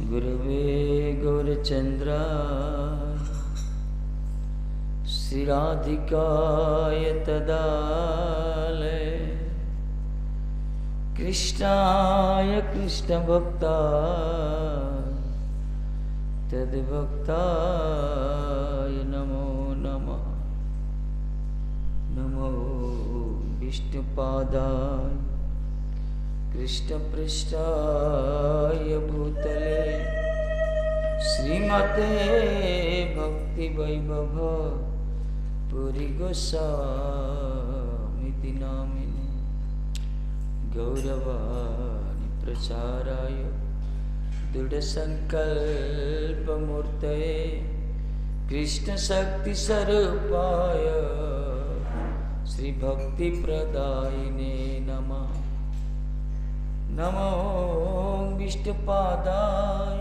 गुरवे गौरचन्द्राय श्रीराधिकाय तदालय कृष्णाय कृष्णभक्ताय तद्भक्ताय नमो नमः। नमो विष्णुपादाय कृष्णपृष्ठाय भूतले श्रीमते भक्तिवैभव पुरी गोस्वामिति नामिने गौरवाणी प्रचाराय दृढसङ्कल्पमूर्तये कृष्णशक्तिस्वरूपाय श्रीभक्तिप्रदायिने नमः। नमो विष्णुपादाय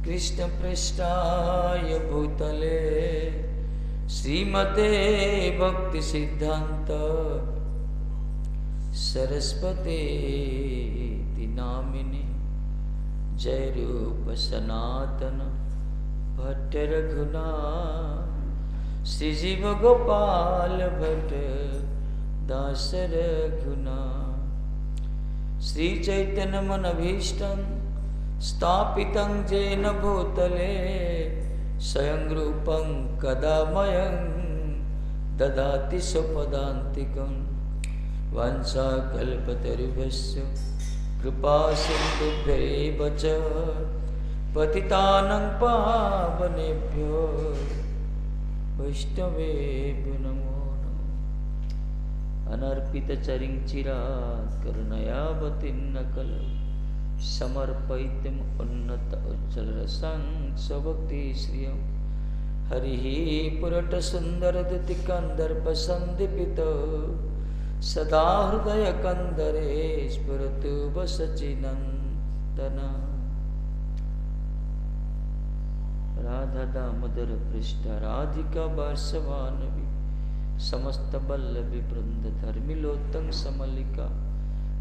कृष्णपृष्ठाय भूतले श्रीमते भक्तिसिद्धान्त सरस्वती नामिने जय रूप सनातन भट्ट रघुनाथ श्रीजीव गोपाल भट्ट दास रघुनाथ। श्री चैतन्य मनभीष्टं स्थापितं येन भूतले स्वयं रूपं कदा मह्यं ददाति स्वपदान्तिकं। वाञ्छाकल्पतरुभ्यश्च कृपा सिन्धुभ्यैव च पतितानां पावनेभ्यो वैष्णवेभ्यो नमो नमः। अनर्पितचरिं चिरात् करुणयावतीर्न कलौ समर्पयितुम् उन्नत उज्ज्वलरसं स्वभक्तिश्रियं। हरिः पुरटसुन्दरदुतिकन्दर्पसन्दीपितो सदा हृदयकन्दरे स्फुरतु वसचिनन्दन। राधा दामोदर पृष्ठ राधिका वार्षवानवि समस्त वल्लभी वृंद धर्मिलोत्तम समलिका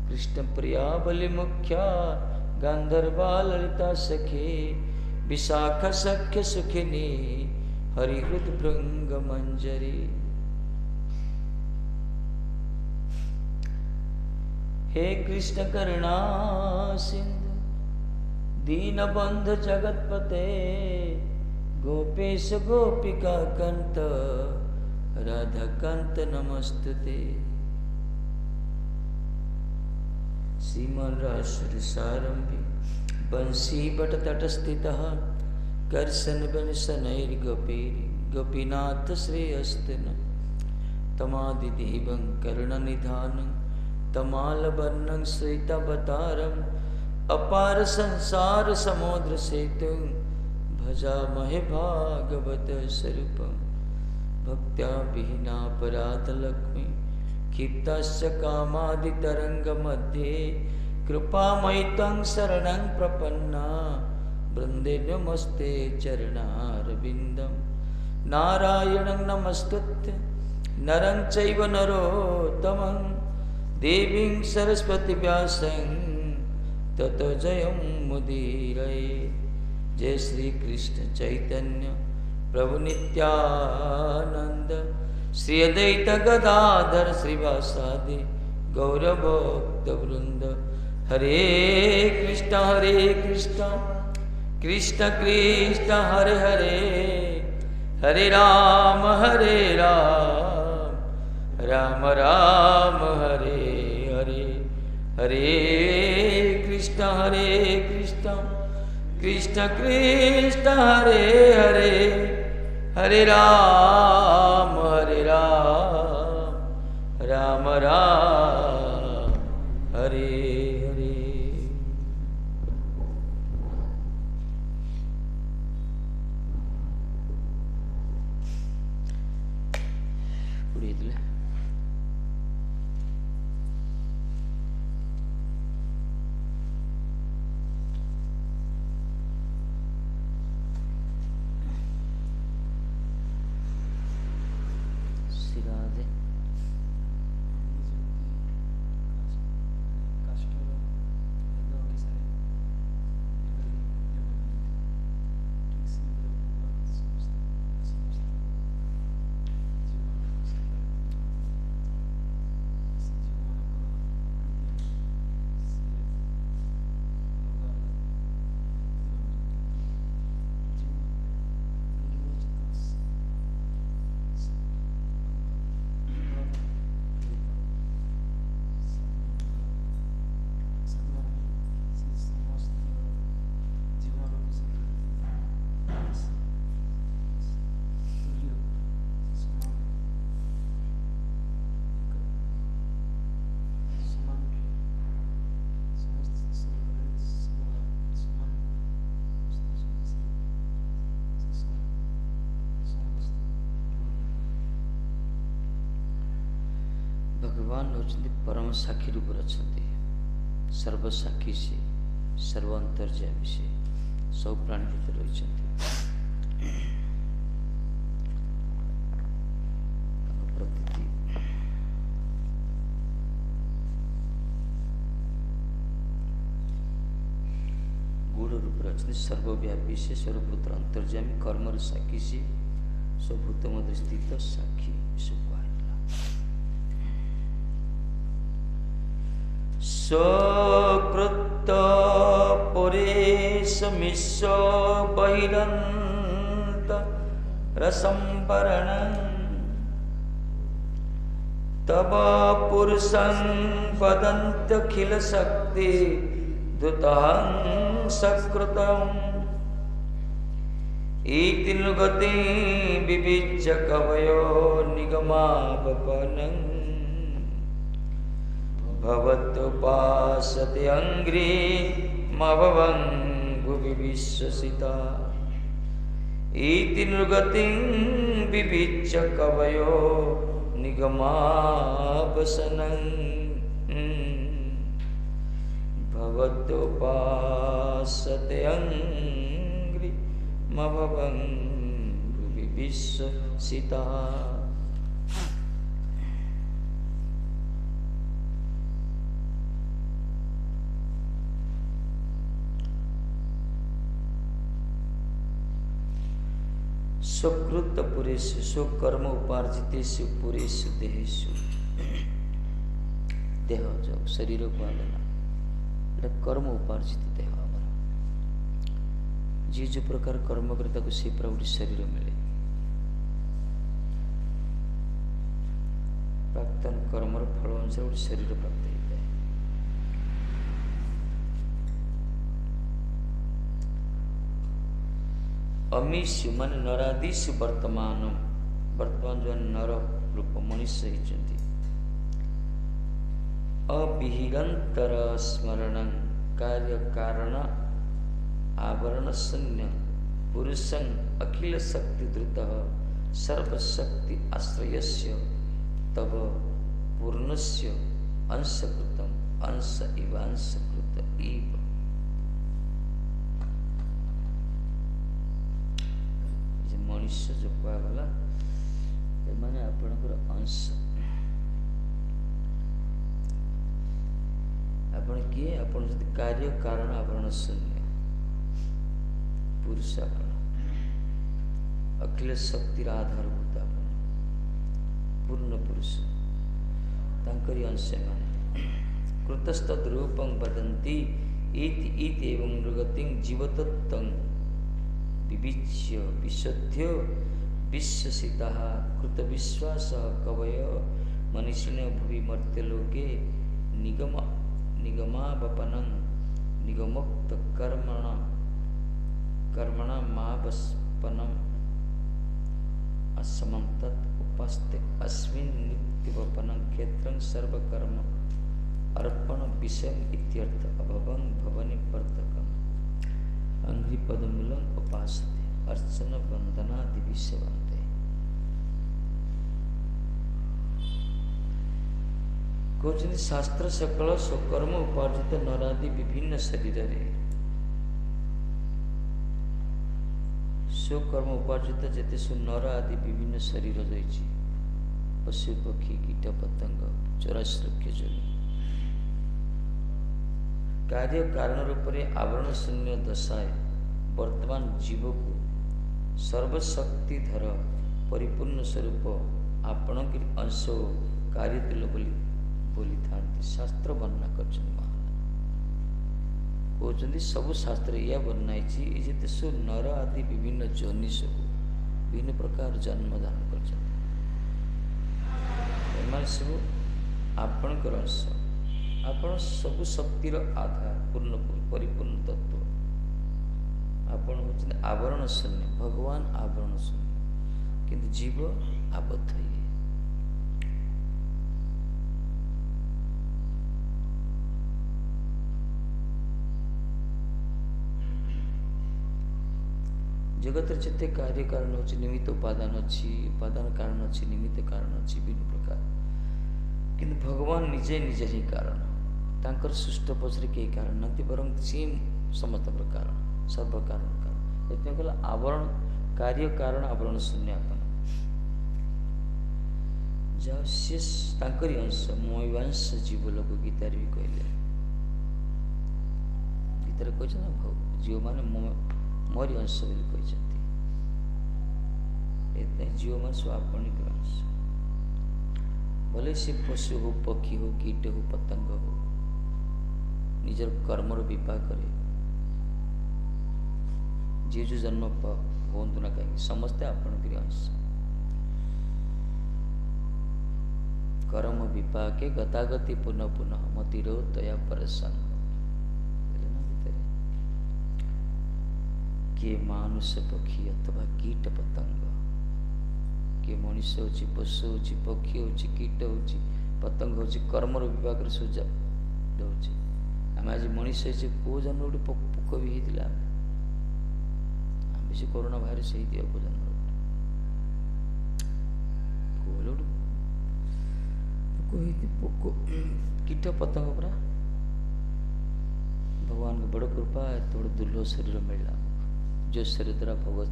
कृष्ण प्रिया बलि मुख्या गांधर्वा ललिता सखी विशाखा सख्य सुखिनी हरिहृद भृंग मंजरी। हे कृष्ण करुणा सिंधु दीनबंधु जगतपते गोपेश गोपिका कंत राधाकांत नमस्तुते। श्रीमन् रासरसारंभी बंसी बट तटस्थितः कर्षण वंशनैर्गोपीर गोपीनाथ श्रेयस्तिन तमादिदेवं करुणनिधानं तमालवर्णं श्वेतावतारम् अपार संसार समुद्र सेतुं भजामहे भागवत स्वरूपम्। भक्त्या विहीनापराधलक्ष्मी क्षिप्तस्य कामादितरङ्गमध्ये कृपामयि तं शरणं प्रपन्ना वृन्दे नमस्ते चरणारविन्दं। नारायणं नमस्कृत्य नरं चैव नरोत्तमं देवीं सरस्वती व्यासं ततो जयं मुदीरये। जय श्री कृष्ण चैतन्य प्रभु नित्यानंद श्री अद्वैत गदाधर श्रीवासादि गौरभक्तवृंद। हरे कृष्ण कृष्ण कृष्ण हरे हरे हरे राम राम राम हरे हरे। हरे कृष्ण कृष्ण कृष्ण हरे हरे हरे राम राम राम हरे हरे। भगवान होचंदी परम साक्षी रूप रचंदी सर्वसाक्षी से सर्व अंतर्यामी से सब प्राणी भीतर रही प्रतीति गूढ़ रूप रचंदी सर्वव्यापी से सर्वभूत अंतर्यामी कर्म साक्षी से स्वभूत मध्य स्थित साक्षी स्वकृत पुरेश मिश्र बहिरंत रसंपरण तब पुरुषं वदन्त्यखिल शक्ति दुतहं सकृतम् इति नुगति विविच्य कवयो निगमापनम् भवत्युपासते अंग्री मभवं विविश्वसिता इति नृगतिं विविच्य कवयो निगमावसनं भवत्युपासते अंग्री मभवं विविश्वसिता। स्वकृत पुरेषु स्वकर्म उपार्जितेषु पुरेषु देहेषु देह जो शरीर को आगला कर्म उपार्जित देह आमर जी जो प्रकार कर्म करे ताको से प्रकार शरीर मिले प्राक्तन कर्मर फल अनुसार गोटे शरीर प्राप्त होता है। अमीषु मान नरादिषु वर्तमान जो नर रूप मनुष्य होती अविहिरंतर स्मरण कार्य कारण आवरण शून्य पुरुषं अखिल शक्ति द्रुत सर्वशक्ति आश्रयस्य तब पूर्णस्य अंशकृतम अंश इवांशकृत इव मनुष्य जो कहगला माने आपणकर अंश आपण किए आपण कार्य कारण आवरण शून्य पुरुष आपण अखिल शक्तिर आधारभूत आपण पूर्ण पुरुष तांकरी अंश माने कृतस्तद रूपं वदन्ति इति इति एवं नृगतिं जीवतत्तं विविच्य विशुद्ध्य विश्वसितः कृत विश्वास कवय मनीषिण भुवि मर्त्यलोके निगमावपनं निगमोक्त कर्मणा मावस्पनम् असमन्तत् उपस्थे अस्मिन् नित्यवपनं क्षेत्रं सर्वकर्म अर्पण विषयम् इत्यर्थ अभवं भवनि वर्तकम् अंघ्रि पदमूलम उपासते अर्चन वंदना दिवि सेवन्ते। कहते शास्त्र सकल स्वकर्म उपार्जित नरादि विभिन्न शरीर स्वकर्म उपार्जित जेते सु नर आदि विभिन्न शरीर रही पशु पक्षी कीट पतंग चौराश्रक्य जोनि कार्य कारण रूप में आवरण शून्य दशाए वर्तमान जीव को सर्वशक्तिधर परिपूर्ण स्वरूप आपण के अंश कार्य तिल बोली था शास्त्र वर्णना कर कहते सब शास्त्र या वर्णाई जिते सब नर आदि विभिन्न जोनि सब विभिन्न प्रकार जन्म दान कर सब आपणकर अंश आपण सब शक्तिर आधार पूर्ण परिपूर्ण तत्व आपण होते आवरण शून्य भगवान आवरण शून्य किंतु जीव आबद्ध है। जगत जिते कार्य कारण अच्छी निमित्त उपादान अच्छी उपादान कारण अच्छी निमित्त कारण अच्छी विभिन्न प्रकार କିନ୍ତୁ ଭଗବାନ ନିଜେ ନିଜେ ହିଁ କାରଣ। ତାଙ୍କର ସୃଷ୍ଟ ପଛରେ କେହି କାରଣ ନାହାନ୍ତି, ବରଂ ସିଏ ସମସ୍ତଙ୍କର କାରଣ, ସର୍ବକାରଣ କାରଣ। ସେଥିପାଇଁ କହିଲା ଆବରଣ कार्य कारण आवरण शून्य आपन ଯାହା ସିଏ ତାଙ୍କରି ଅଂଶ ମୟବାଂଶ ଜୀବ ଲୋକ ଗୀତାରେ ବି କହିଲେ। ଗୀତାରେ କହିଛନ୍ତି ନା ଝିଅମାନେ ମୋରି ଅଂଶ ବୋଲି କହିଛନ୍ତି। ଏଥିପାଇଁ ଝିଅମାନେ ସବୁ ଆପଣଙ୍କର ଅଂଶ। भले से पशु हो, पक्षी हो, कीट हो, पतंग हो, निजर कर्मर विपाक करे जी जो जन्म हूँ ना कहीं समस्ते आपण अंश। कर्म विपाके गतागति पुनः पुनः मतिरो तया परसंग किए मानुष पक्षी अथवा कीट पतंग, किए मनीष हो, पशु हो, पक्षी हो, कीट हो, पतंग हो, कर्मर विभाग सूझा दौचे। आम आज मनीष हो कौ जन्म गोटे पोक भी होता आम से कोरोना भाइरस हो कौ जन्म पोक कीट पतंग पूरा भगवान को बड़ कृपा एत बड़ दुर्लभ शरीर मिलला जो शरीर द्वारा भगवत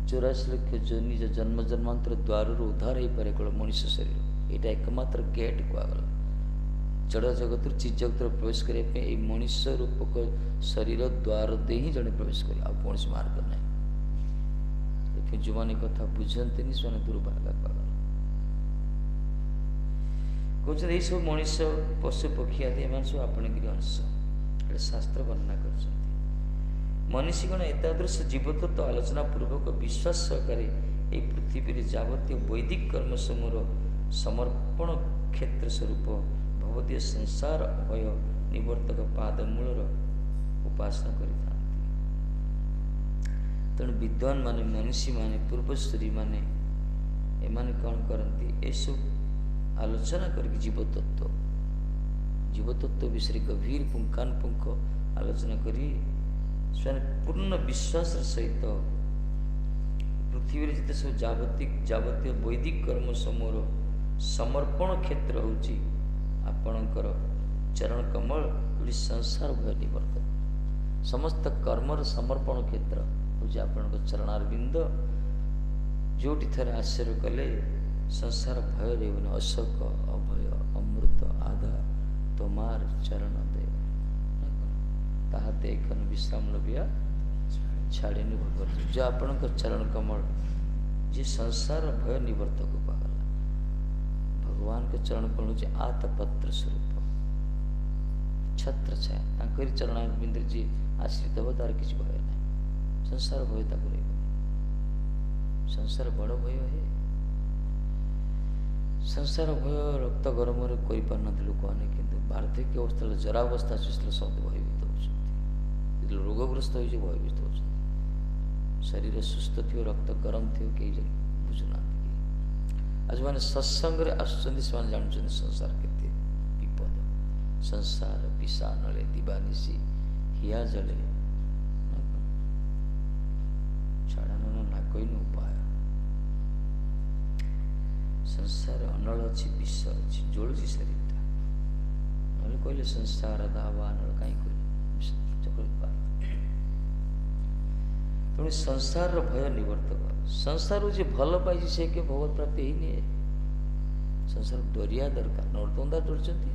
84 लक्ष जो निज जन्म जन्मांतर द्वार उद्धार हो पारे केवल मनुष्य शरीर यहाँ एकमात्र गेट कहगला जड़ जगत चिज जगत प्रवेश करने मनुष्य रूपक शरीर द्वार दे ही जड़े प्रवेश करे आ कौन मार्ग ना जो मैंने कथा बुझती से दुर्भाग्य कहगला कहते ये सब मनुष्य पशु पक्षी आदि एम सब आपणकर अंश शास्त्र वर्णना कर मनुष्यगण एतादृश जीवतत्व आलोचना पूर्वक विश्वास सहकार ये पृथ्वी जावतीय वैदिक कर्म समूह समर्पण क्षेत्र स्वरूप भगवतीय संसार भय निवर्तक पादमूलर उपासना करते। तेणु विद्वान माने मनुष्य माने पूर्वश्री माने एमाने कौन करती सब आलोचना करके जीवतत्व विषय गभीर पुंखानुपुंख आलोचना करी पूर्ण विश्वास सहित पृथ्वी जिते सब जावतीय वैदिक कर्म समूह समर्पण क्षेत्र होची आपणकर चरण कमल ये संसार भय निवर्तक समस्त कर्मर समर्पण क्षेत्र होची आपणकर चरणारविंद जोटी थरे आश्चर्य कले संसार भय रेवन अशोक अभय अमृत आधा तोमार चरण देव ताहा देखन विश्राम लभिया छाड़े भगवत जो आपण चरण कमल जी संसार भय निवर्तक कहला भगवान के चरण कमल हूँ आतपत्र स्वरूप छत्र छाया तांकरी चरणारविंद जी आश्रित हो तार किसी भय ना संसार भय ताको संसार बड़ भय है संसार भय रक्त गरम कर लोक मैंने किंतु वार्धक्य अवस्था जरावस्था सुस्थ शब्द भयभीत होती रोगग्रस्त हो भयभीत हो शरीर सुस्थ थी रक्त गरम थी कई बुझुना आज मैंने सत्संग आसुच्च जानते संसार केते विपद संसार विषा नले दिवानिशी हिया जले छाड़न ना कोई उपाय संसार अनल अच्छी विष अच्छी जोड़ुची शरीरटा ना कहले संसार दावा अनल कहीं तेणु संसार भय निवर्तक संसार जो भल पाई से के भगवत प्राप्ति ही नहीं संसार डरिया दरकार नर्तंदा डरचंती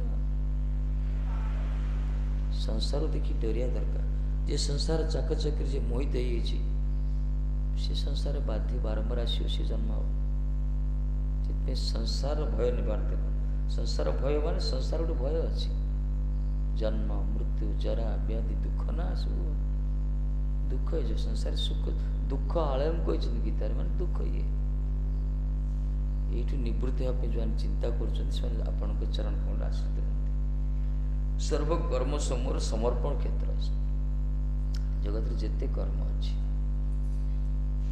संसार देखी डरिया दरकार जे संसार चाकचक्र जे मोहित से संसार बाध्य बारंबार आसो से जन्म हो संसार भय निवर्तक संसार भय माने संसार गोटे भय अच्छी जन्म मृत्यु जरा व्याधि दुख ना सब दुख है जो संसार सुख दुख आलयम कहते गीतार मान दुख ये निवृत्ति हाँपी जो चिंता कर चरण कमल आश्रित रहते सर्वकर्म समूह समर्पण क्षेत्र जगत जिते कर्म अच्छी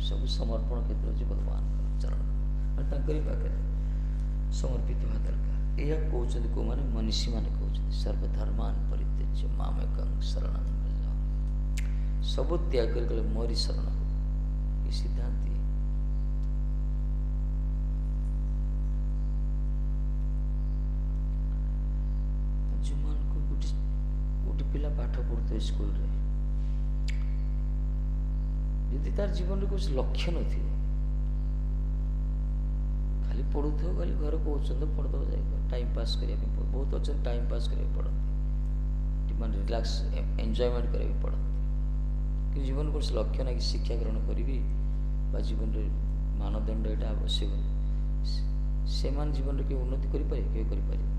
सब समर्पण क्षेत्र अच्छे भगवान चरण पाखे समर्पित हुआ दरकार यह कहते कौ मैंने मनीषी मैंने कहते सर्वधर्मान परित्यज्य मामेकं शरणं व्रज सब त्याग कर मोरी शरण ये सिद्धांत पढ़े स्कूल रे यदि तार जीवन में कुछ लक्ष्य न खाली पढ़ुथ खाली घर कहते पढ़दे जाए टाइम पास करने बहुत अच्छे टाइम पास करा पढ़ती माने रिलैक्स एंजॉयमेंट करा पढ़ती कि जीवन को लक्ष्य ना कि शिक्षा ग्रहण करी जीवन मानदंड यहाँ आवश्यक से जीवन किए उन्नति करें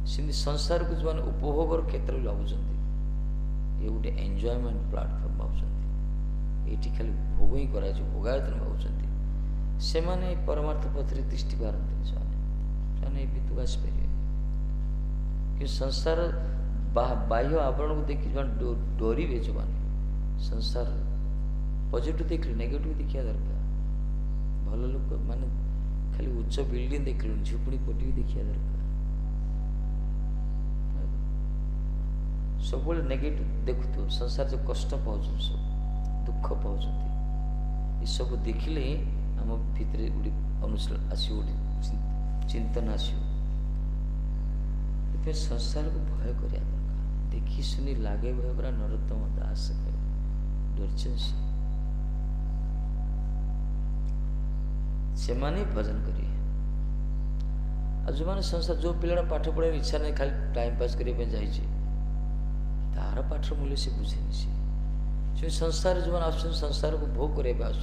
सेमती संसार को जो उपभोगर क्षेत्र में भावुं ये गोटे एंजॉयमेंट प्लाटफर्म भावुं ये खाली भोग ही करा भोगायतन भावुं से परमार्थ पथरे दृष्टि पारती से भितुक आसपारे कि संसार बाह्य आवरण को देखी जो डरे जो मैंने संसार पॉजिटिव देखल नेगेटिव देखा दरकार भल लोक माने खाली उच्च बिल्डिंग देखल झुपड़ी पटी देखा दरकार सब नेगेटिव देखु संसार जो कष्ट पाँच सब दुख पाँच ये सब देखिले आम भितर गोटे अनुशीलन आस गोटे चिंतन आस संसार को भय करा दरकार देखी सुनी लागे भय करा नरोत्तम दास डरचन से भजन करिए जो मैंने संसार जो पिला पाठ पढ़ार इच्छा नहीं खाली टाइम पास करने जाइए तार पाठर मूल्य से बुझेनि से संसार जो मैंने संसार को भोग करने आस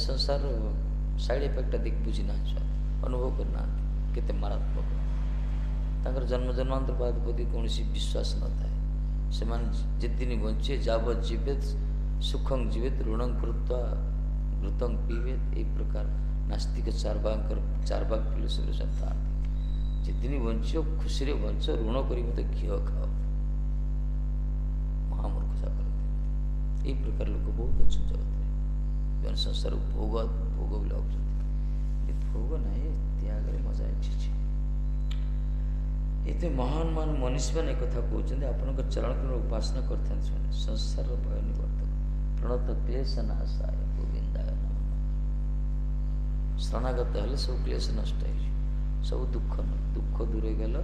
संसार साइड इफेक्ट देख बुझी ना अनुभव करना केते मारात्मक तांकर जन्म जन्मांतर बाद प्रति कौन विश्वास न थाए से जितदिन बंचे जावत जीवेत सुखं जीवेत ऋणं कृत्वा घृतं पीवेत एक प्रकार नास्तिक चारबाग फिलोसफी था जितदिन बंच खुशी बंच ऋण कर घी खाओ महामूर्खता करते यही प्रकार लोग बहुत अच्छे जगत में जो संसार भोग भोग भी लगे भोग ना त्याग मजा अच्छी ये महान महान मनीषी मैंने एक कहते आपण चरण उपासना करते संसार भय निवर्तक प्रणत क्लेश नाशाय गोविंदाय शरणागत हेल्ले सब क्लेश नष्ट हो सब दुख दुख दूर गल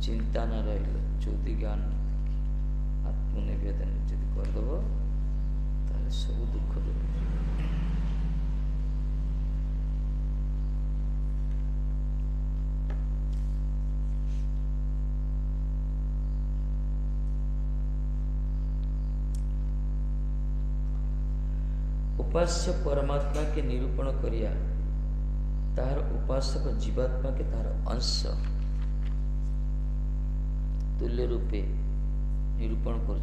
चिंता न रहा ज्योति ज्ञान आत्मनिवेदन जब करदेव ताले सब दुख दूर उपास्य परमात्मा के निरूपण करिया तार उपासक जीवात्मा के तार अंश तुल्य रूपे निरूपण कर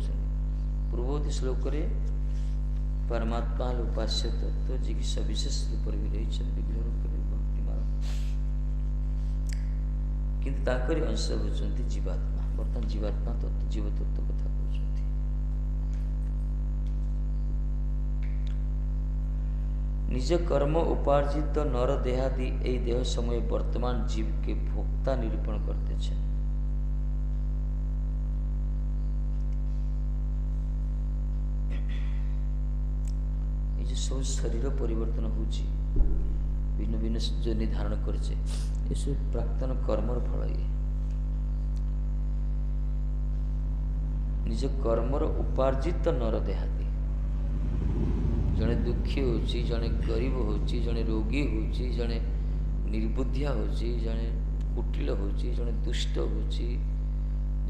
पूर्ववर्ती श्लोक रे परमात्मा उपास्य तत्व जी की सविशेष रूप में रही विग्रह रूप में भक्तिमान किंतु ताकरी अंश होती जीवात्मा बर्तमान जीवात्मा तत्व जीव तत्व कथा कहते निज कर्म उपार्जित नर देहादि ए देह समय वर्तमान जीव के भोक्ता निरूपण करते हैं। ये सब शरीर परिवर्तन होची भिन्न भिन्न जो निर्धारण करछे ये सब प्राक्तन कर्मर फल ये निज कर्मर उपार्जित नर देहादि जड़े दुखी होची जड़े गरीब होची जड़े रोगी होची जड़े निर्बुद्धिया होची जड़े कुटिल होची जड़े दुष्ट होची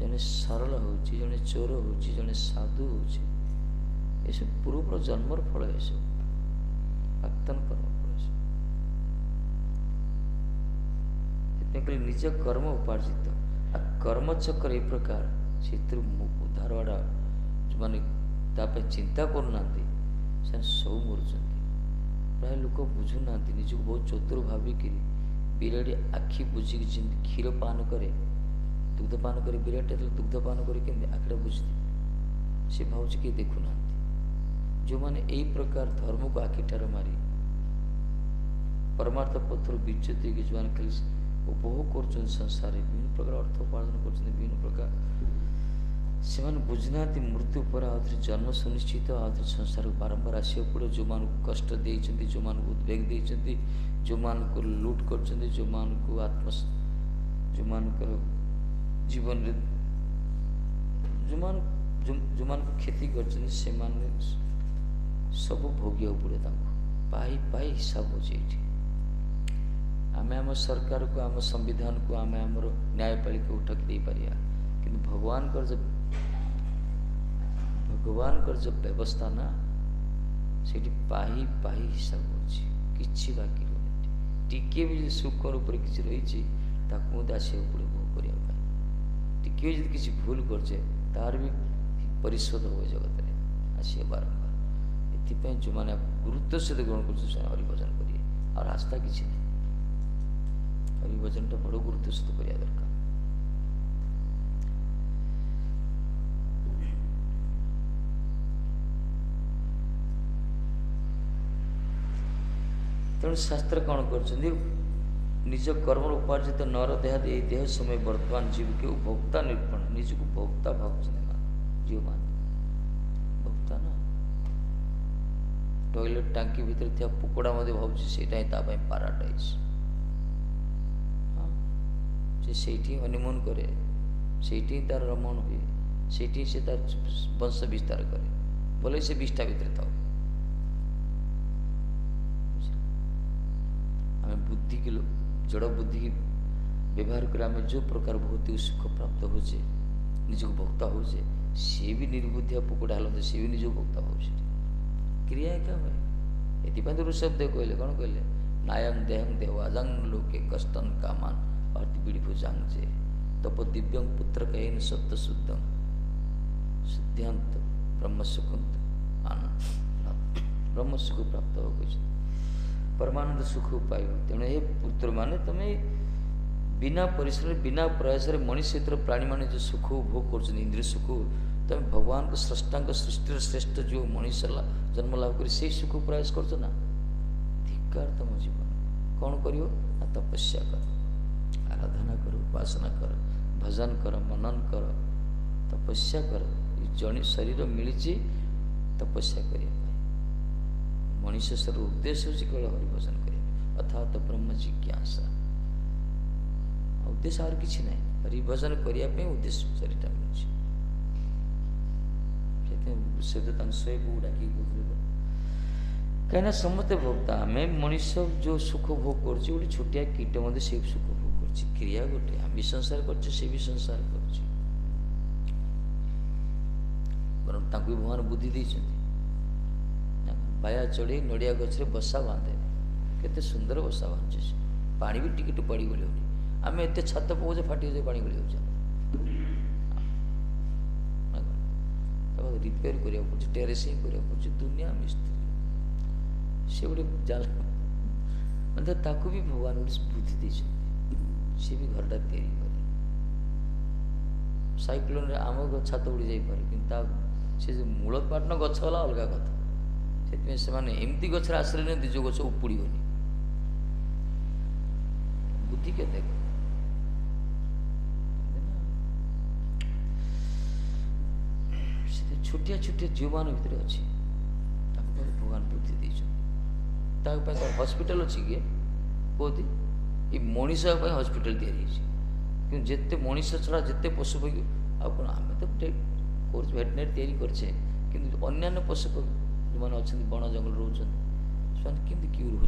जड़े सरल होची जड़े चोर होची जड़े साधु होची ये सब पूर्व जन्मर फल ये सब प्राक्तन कर्म फल निज कर्म उपार्जित आ कर्म चक्र एक प्रकार से उद्धार वाला जो मैंने चिंता करना से सब मरुंट प्राय लोक बुझुना निजक बहुत चतुर भाविक बिराड़ी आखि बुझिक जमी क्षीर पान करे दुग्ध पान करे बिराट दुग्ध पान करे आखिटा बुझती से भाव किए देखुना जो मैंने यही प्रकार धर्म को आखिठार मारी परमार्थ पथर विच्युत जो मैंने खाली उपभोग कर संसार विभिन्न प्रकार अर्थ उपार्जन कर विभिन्न प्रकार से बुझना मृत्यु पर आउे जन्म सुनिश्चित आउे संसार को बारंबार आसो पड़े जो मान कष्ट देते जो मान उद्वेग देते जो मान को लुट कर जो मान को आत्म जो मान जीवन जो मान जो मान क्षति कर सब भोग पड़े पाई पाई हिसाब होची आमे आम सरकार को आम संविधान को आमे आमर न्यायपालिका उठक दे पारिया कि भगवान कर जो व्यवस्था ना से पाई पाई हिसाब होची किछि बाकी टिके भी सुखर ऊपर किसी रही आसो पड़े भोग करने टिके भी किसी भूल करचे तार भी परिशोध हो जगत में आसिए बारंबार ये जो मैंने गुरुत्व सहित ग्रहण कर हरिभजन करिए और रास्ता किसी नहीं हरिभजन टा बड़ गुरुत्व सहित करिया दरकार तेणु शास्त्र कौन कर निज कर्म उपार्जित नर देह दे देह समय वर्तमान जीव के भोक्ता निर्पण निज को भोक्ता भाव जीव मान भोक्ता ना टॉयलेट टांकी भीतर थी पुकड़ा भाव से पाराडाइज से हनीमून करे से तार रमण हुए से तार वंश विस्तार करे बोले से विष्ठा भीतर था आम बुद्धि की जड़ बुद्धि की व्यवहार कर आम जो प्रकार भौतिक सुख प्राप्त होचे निज को भोक्ता होचे सी भी निर्बुद्धिया पुकड़ा हलते सी भी निज भोक्ता हो क्रिया क्या हुए ये तो ऋषभ देव कहले कौन कहले नायं देहं देवाजंग लोके कष्टन कामान अति पीड़ी भुजांग जे तप दिव्यं पुत्र कहन सत्य शुद्धं शुद्धांत ब्रह्म सुखंत आनंद ब्रह्म सुख प्राप्त हो कुछ परमानंद सुख उपाय तेणु ये पुत्र माने तुम्हें बिना परिश्रम बिना प्रयास मनुष्य प्राणी माने जो सुख भोग कर इंद्रिय सुख तुम भगवान को स्रष्टांग सृष्टि श्रेष्ठ जो मनुष्य जन्म लाभ कर सुख प्रयास कर ना धिक्कार तुम जीवन कौन करियो तपस्या कर आराधना कर उपासना कर भजन कर मनन कर तपस्या कर जन शरीर मिली तपस्या करने मनुष्य सर उद्देश्य हूँ केवल हरिभजन करें अर्थात ब्रह्म जिज्ञासा उद्देश्य और किसी ना हरिभजन करने उद्देश्य शरीर मिलूँ शहे को डाक कहीं समस्ते भोक्ता आम मनुष्य जो सुख भोग कर छोटिया कीट मध्य से सुख भोग कर क्रिया गोटे आम भी संसार कर संसार कर भगवान बुद्धि देते बाया चढ़े नड़िया गचरे बसा बांधे केते सुंदर बसा बांधे पानी भी टिके टू पड़ी गली आम एत छात पकाचे फाटी जाए पानी गली जाऊँ रिपेयर करा पड़े टेरेसिंग करा पड़े दुनिया मिस्त्री से गोटे जाल मतलब ताकू भी भगवान गोटे बुद्धि देते सी भी घरटा तैयारी करे साइक्लोन आम छात उड़ी जापे कि मूल पाटन गछ गला अलग कथा से एमती गचर आश्रय नहीं जो गच उपुड़ोनी बुद्धि के देख छोटिया छोटिया जीव मान भर अच्छी भगवान बुद्धि देते हस्पिटाल अच्छी किए कौती ये मनीष हस्पिटाल या जिते मनीष छड़ा जिते पशु पक्षी आम तो भेटनेरी तैयारी कर अन्य पशु पक्षी जो मैंने अच्छा बण जंगल रोचान केमती क्यूर हो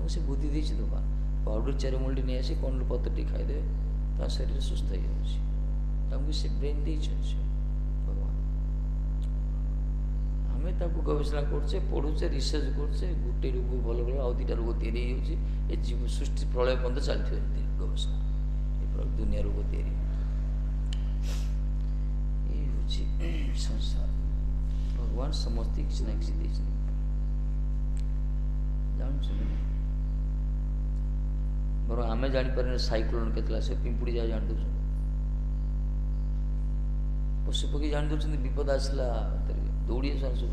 से बुद्धि देती भगवान पाउडर चेरमुंडी नहीं आसी कौन पत्र टी खाईदे शरीर सुस्थ हो से ब्रेन दे भगवान आम ताको गवेषणा करचे पढ़ुचे रिसर्च करचे गोटे रोग भल भल आउ दुटा रोग या जीव सृष्टि प्रलय बंद चलती गवेषणा दुनिया रोग या संसार भगवान समझते किसी ना किसी देश बर आम जापर साइक्लोन के पिंपुड़ी जा जान दे पशु पक्षी जान दे विपद आसला दौड़ी सब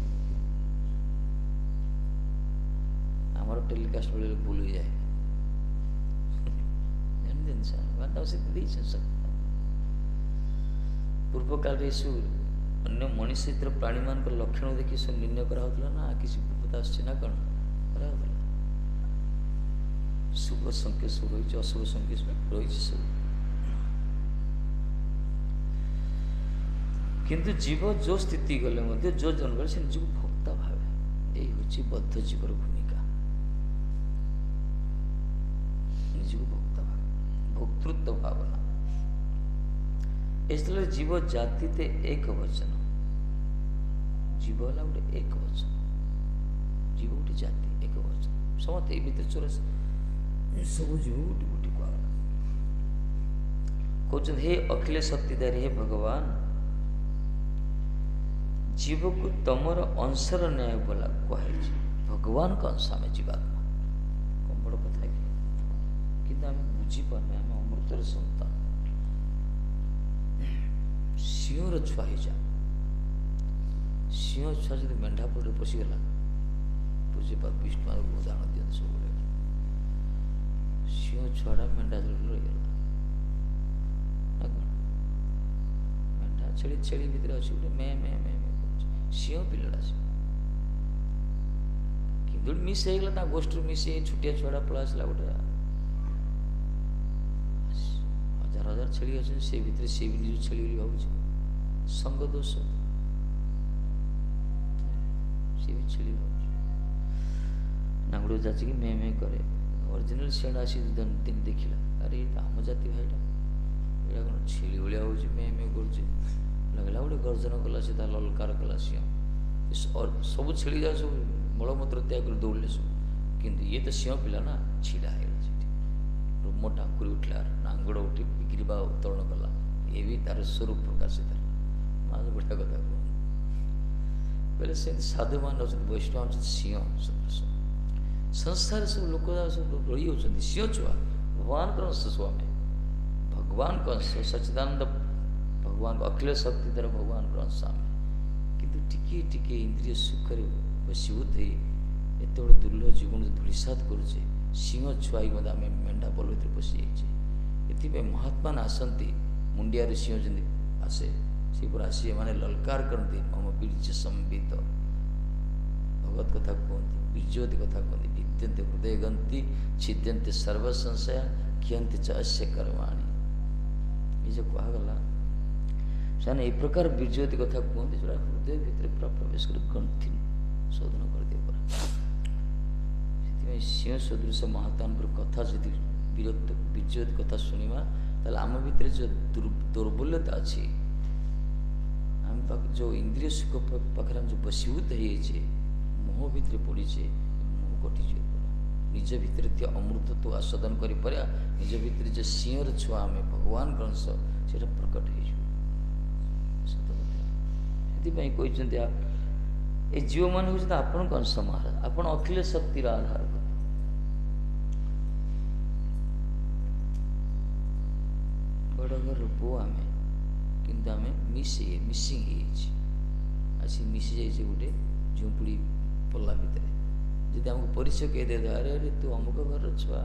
आमर टेलीकास्ट बेले भूल हो जाए पूर्व काल अन्य मनुष्य प्राणी मान लक्षण देखिए सब निर्णय करा ना किसी विपद आसना कौन करा शुभ संकेत सब रही अशुभ संकेत रही सब किंतु जीव जो स्थिति गले मध्य जो जन्म गले से निजको भोक्ता भावे यही हूँ बद्ध जीवर भूमिका निजको भोक्ता भाव भोक्तृत्व भावना इसलिए जीव जाति ते एक वचन जीव है गोटे एक वचन जीव गोटे जाति एक वचन समझते भीतर चोर सब जीव गोटे गोटे कहते हे अखिल शक्तिधारी हे भगवान जीव को तमर अंशर न्याय बोला कहे भगवान का अंश आम जीवात्मा कौन बड़ कथा कि बुझी पारे आम अमृतर सन्तान सिंहर छुआ ही जा सिंह छुआ जो मेढा पर पशिगला पूजे विष्णु उदाहरण दिखते सब सिंह छुआटा मेढा रहीगला मेढा छेली छेली भितर अच्छे गोटे मे मे मे सिंह पिलाटा से कि मिस होगा गोष्ठी मिस छुटिया छुआटा पड़ा आसला गोटे हजार हजार छेली अच्छे से भितर सी भी निज छेली भाव संग दोष सी भी छेली भाव नांगड़ जाची कि मे मे करे ओरिजिनल सेड आसी दिन देखला अरे ये आम जाति भाईटा ये कौन छेली भाया हो मे मे कर लगला गोटे गर्जन कला से ललकार कला सिंह और सब छेली जा सब मलमूत्र त्याग कर दौड़े सब किंतु ये तो सिंह पिला ना छिड़ा है रोम टांकुरी उठला नांगड़ उठी गिरवा उत्तोलन कला ये भी तार स्वरूप प्रकाशित है माँ बढ़िया कथा कह पहले से साधु मान वैष्णव सिंह सदृश संसार सब लोक सब रही होती सिंह छुआ भगवान का अंश स्वामी भगवान का अंश सच्चिदानंद भगवान अखिल शक्ति द्वारा भगवान का अंश आम किंतु टिके टिके इंद्रिय सुख बसीभूत एत बड़ दुर्लभ जीवन धूलिसात करुचे सिंह छुआई आम मेढा बल भर पशि जाइए महात्मा आसती मुंडिया सिंह जमी आसे सी पूरा आसी मैंने ललकार करती मम बीर्य संबित भगवत कथा कहते बीर्जवती कथा कहते विद्यंते हृदय गंती छिद्यंते सर्व संशय कियंते च अस्य कर्माणि ये जो कहगला से एक प्रकार बीर्जवती कथा कहते जो हृदय भितर पूरा प्रवेश कर ग्रंथि शोधन कर दिए पूरा सिंह सदृश महात्मान कथा जी विरक्त बीर्जवती कथा शुणा ताल आम भितर जो दुर्बल्यता अच्छी आम जो इंद्रिय सुख पाखे जो बसीभूत हो मोह भितर पड़ीचे मोह कटिज निज भितर थी अमृतत्व आस्वादन कर निज भितर जो सिंहर छुआ आम भगवान अंश से प्रकट हो कहते ये जीव मान हूँ आपण अंश महाराज आपण अखिल शक्तिर आधार बड़ घर पु आम कि आम मिसिंग आसी मिसी जाइए गोटे झुंपुड़ी पल्ला भितर जदि आमको परिचय कह दे अरे अरे तू अमुक घर छुआ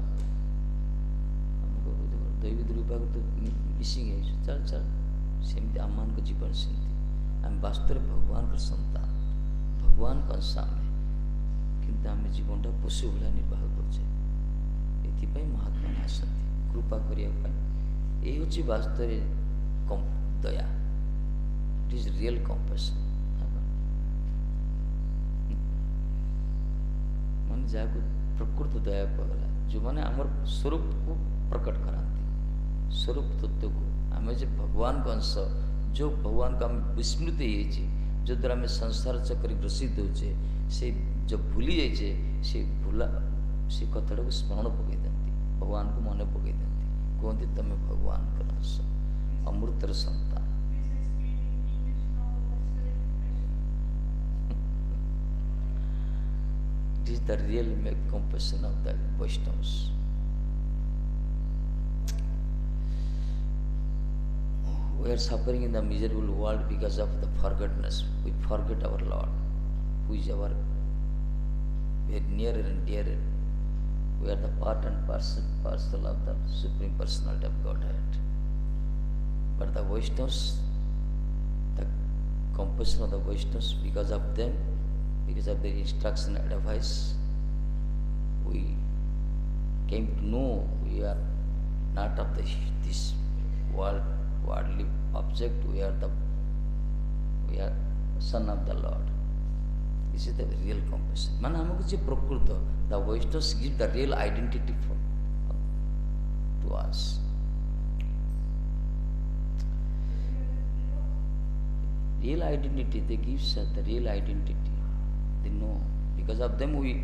अमुक दैवी दुर्भाग तो मिसिंग चल चल सेमती आम मान जीवन सेमती आम वास्तव भगवान का संतान भगवान का अंश आम किंतु आम जीवनटा पशु भाया निर्वाह करे महात्मा आसती कृपा करने ये हूँ वास्तव दया इट इज रियल कंपैशन मान जहाँ प्रकृत दया कहला जो मैंने आमर स्वरूप को प्रकट कराती स्वरूप तत्व को आम जो भगवान का अंश जो भगवान का आम विस्मृत जो द्वारा आम संसार चक्कर ग्रसित होचे से जब भूली जाइए से भूला से कथाटा को स्मरण पकई दिखती भगवान को मन पकई दिखती कहते तुम भगवान का अंश अमृतर संतान It is the real compassion of the Vaishnavas. We are suffering in the miserable world because of the forgetfulness. We forget our Lord, who is our very nearer and dearer. We are the part and parcel of the Supreme Personality of Godhead. But the Vaishnavas, the compassion of the Vaishnavas, because of them, because of their instruction and advice, we came to know we are not of this worldly object. We are the we are son of the Lord. This is the real compassion. Man हमको जो प्रकृत the Vaishnavas give the real identity to us. Real identity, they give us the real identity. They know. Because of them we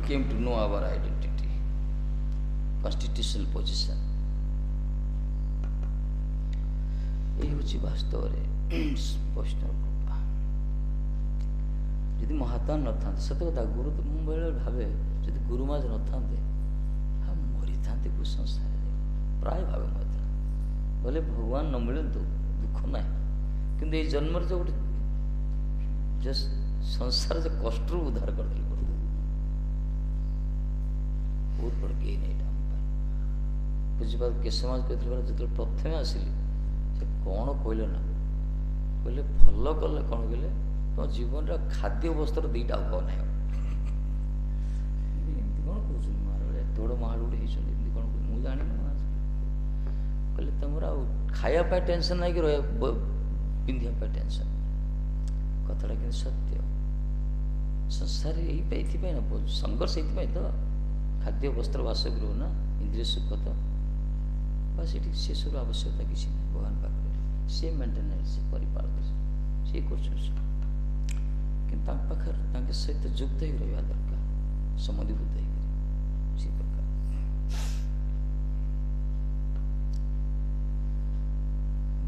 came to know our identity, constitutional position. ये होची वास्तव रे वैष्णव कृपा यदि महात्मा न था सत कथा गुरु तो ମୁଁ ବେଳେ ଭାବେ ଯଦି ଗୁରୁମା ନ ଥାନ୍ତେ हम ମରିଥାନ୍ତେ କୋଉ ସଂସାରରେ ପ୍ରାୟ ଭାବେ ମଧ୍ୟ ବୋଲେ ଭଗବାନ ନ ମିଳନ୍ତୁ ଦୁଃଖ ନାହିଁ କିନ୍ତୁ ଏଇ ଜନ୍ମରେ ଯୋଉ ଗୋଟେ ଜଷ୍ଟ ସଂସାର ଯେ କଷ୍ଟରୁ ଉଦ୍ଧାର କରିଦେଲେ ବହୁତ ବଡ଼ ଗେନ୍ ଏଇଟା ଆମ ପାଇଁ ବୁଝିପାର କେଶମାଜ କହିଥିଲେ ଯେତେବେଳେ ପ୍ରଥମେ ଆସିଲି ସେ କ'ଣ କହିଲେ ନା କହିଲେ ଭଲ କଲେ କ'ଣ କହିଲେ ତୁମ ଜୀବନର ଖାଦ୍ୟ ବସ୍ତ୍ର ଦୁଇଟା ଅଭାବ ନାହିଁ ଏମିତି କ'ଣ କହୁଛନ୍ତି ମହାରାଜ ଏତେ ବଡ଼ ମହାରାଜ ହେଇଛନ୍ତି ଏମିତି କ'ଣ ମୁଁ ଜାଣିନି କହିଲେ ତୁମର ଆଉ ଖାଇବା ପାଇଁ ଟେନସନ୍ ନାହିଁ କି ରହିବା ପିନ୍ଧିବା ପାଇଁ ଟେନସନ୍ କଥାଟା କିନ୍ତୁ ସତ୍ୟ ସଂସାରରେ ଏଇଥିପାଇଁ ନା ସଂଘର୍ଷ ଏଇଥିପାଇଁ ତ ଖାଦ୍ୟ ବସ୍ତ୍ର ବାସଗୃହ ନା ଇନ୍ଦ୍ରିୟ ସୁଖ ତ ବାସ୍ ଏଠି ସେସବୁ ଆବଶ୍ୟକତା କିଛି ନାହିଁ ଭଗବାନ ପାଖରେ ସେ ମେଣ୍ଟେନାନ୍ସ ସେ ପରିପାଳକ ସେ କରୁଛନ୍ତି କିନ୍ତୁ ତାଙ୍କ ପାଖରେ ତାଙ୍କ ସହିତ ଯୁକ୍ତ ହେଇ ରହିବା ଦରକାର ସମଧିଭୂତ ହେଇକରି ସେ ପ୍ରକାର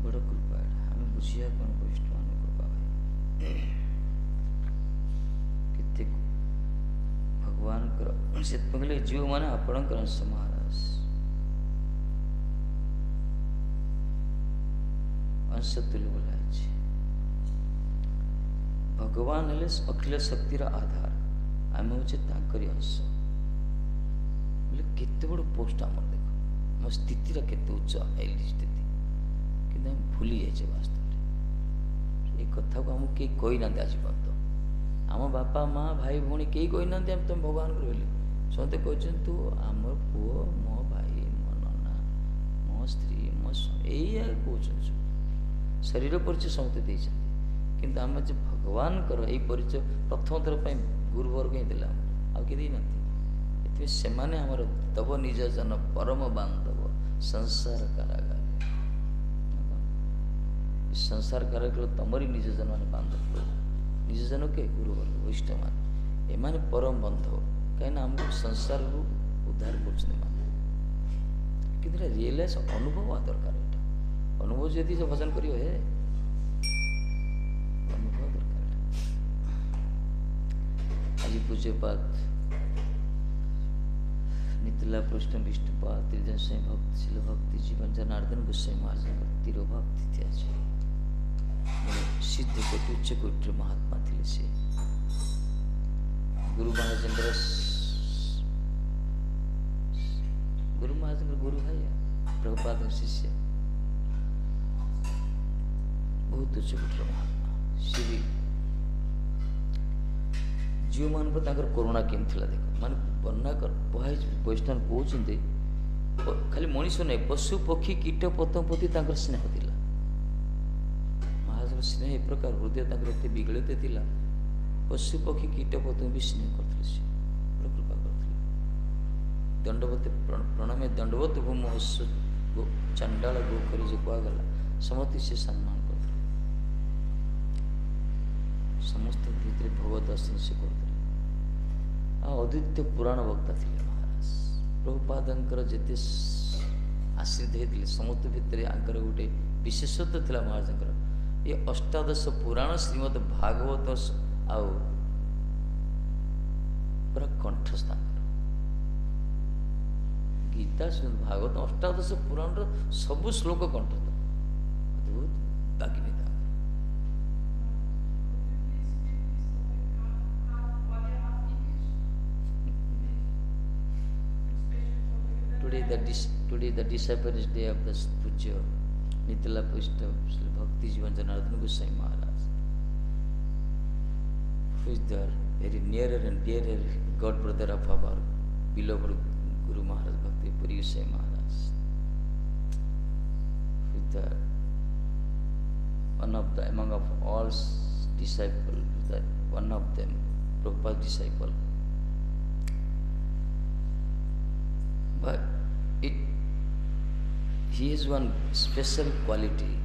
ବଡ଼ କୃପା ଏଇଟା ଆମେ ବୁଝିବା କ'ଣ ବୈଷ୍ଣବ କୃପା ଭାଇ କେତେ ଭଗବାନଙ୍କର ସେଥିପାଇଁ କହିଲେ ଯେଉଁମାନେ ଆପଣଙ୍କର ଅଂଶ ମହାରାଜ अंश तुल्य बोला है भगवान हेले अखिल शक्तिर आधार आम हूँ अंश बोले केते बड़ पोस्ट आम देख आम स्थिति केते उच्च हाइली स्थिति कि भूली जाए वास्तव ये कथा को आमको कई कही ना आज पर्यंत आम बापा माँ भाई भौणी कई कही ना तुम भगवान को बोले समस्ते कहते तू आम पुओ मो भाई मो नना मो स्त्री मो स्वामी यही कहते शरीर परिचय समस्ते देते किंतु आम जो भगवान यही परिचय प्रथम थर गुरुवर्ग ही देला आउ किए देना से आमर तब निज जन परम बांधव संसार कारागार संसार कारागार तमरी निज जन मान बांधव निज जन के गुरुवर्ग वैष्णव मान एमाने परम बांधव कहीं आमको संसार उद्धार कर रियलाइज अनुभव आ दरकार अनुभव यदि जो भजन करियो है अनुभव दरकार आज पूज्यपाद नितला प्रश्न विष्णुपाद त्रिजन स्वयं भक्त शिल भक्ति जीवन जनार्दन गोस्वामी महाराज भक्तिर भक्ति थी आज सिद्ध कोटि उच्च कोटि महात्मा थे से गुरु महाराज गुरु भाई प्रभुपाद शिष्य बहुत उच्च कोटि महात्मा सी भी जीव मान पर करुणा केमती देख मान वर्णना कर वैष्णव कहते खाली मनीष नहीं पशु पक्षी कीट पतंग प्रति स्नेह थिला महाराज स्नेह एक प्रकार हृदय एत विगलित थिला पशु पक्षी कीट पतंग भी स्नेह करते कृपा करते दंडवत प्रणाम दंडवत भूम चंडाल गोखरी जो कहगला समस्त से सम्मान करते समस्त भीतर भगवत दर्शन से करते अद्वितीय पुराण वक्ता थे महाराज प्रभुपादंकर जिते आश्रित होते समस्त भितर आंकर गोटे विशेषत्व था महाराज ये अष्टादश पुराण श्रीमद भागवत आउ पूरा कंठस्थ गीता श्रीमद भागवत अष्टादश पुराण सबु श्लोक कंठस्थ अद्भुत बाकी नहीं Today the disappearance day of the Pujya Nitala Pushta Bhakti Jivan Janardhan Goswami Maharaj, who is the very nearer and dearer God brother of our beloved Guru Maharaj Bhakti Puri Goswami Maharaj, who is the one of the among of all disciples, that one of them, Prabhupada's disciple. But he has one special quality.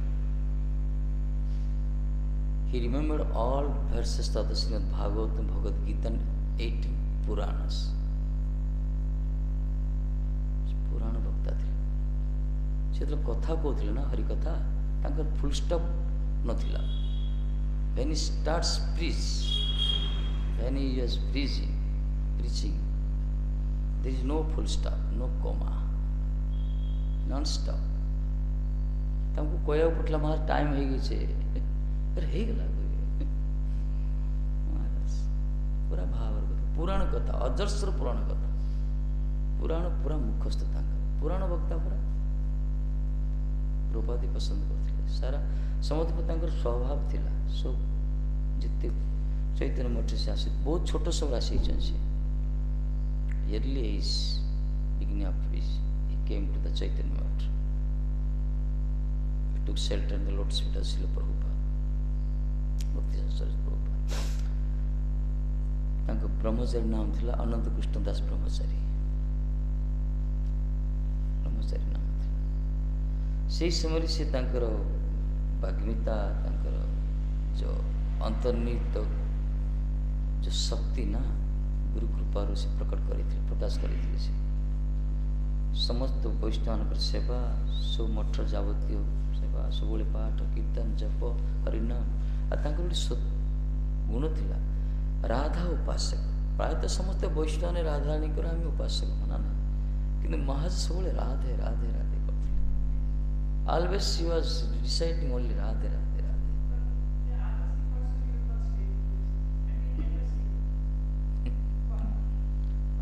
He remembered all verses of the Srimad Bhagavatam, Bhagavad Gita, and 18 Puranas. पुराण वक्ता थे से कथा कहते ना हरि कथा तांकर full stop नथिला when he starts preach when he is preaching there is no full stop no comma non stop तांको कहया पटला मार टाइम हो गई छे अरे हे गला महाराज पूरा भावर कथा पुराण कथा अजस्र पुराण कथा पुराण पूरा मुखस्थ पुराण वक्ता पूरा प्रभुपाद पसंद करते सारा समस्त स्वभाव थिला सब जिते चैतन्य मठ से आसी बहुत छोट सब आसी early age beginning of age he came to the Chaitanya Math. He took shelter in the Lotus feet of Srila Prabhupada Bhakti Saraswati Prabhupada. तांको ब्रह्मचारी नाम थिला अनंत कृष्ण दास ब्रह्मचारी नाम से समय से वाग्मिता जो अंतर्निहित जो शक्ति ना गुरु कृपा से प्रकाश करते समस्त वैष्णव सेवा सब मठ जावतीय सेवा सब पाठ कीर्तन जप हरिनाम आ गुण थिला राधा उपासक प्रायतः समस्त वैष्णव ने राधाराणी को आम उपासक मना ना कि महाराज सब राधे राधे राधे करते always she was reciting only Radhe Radhe Radhe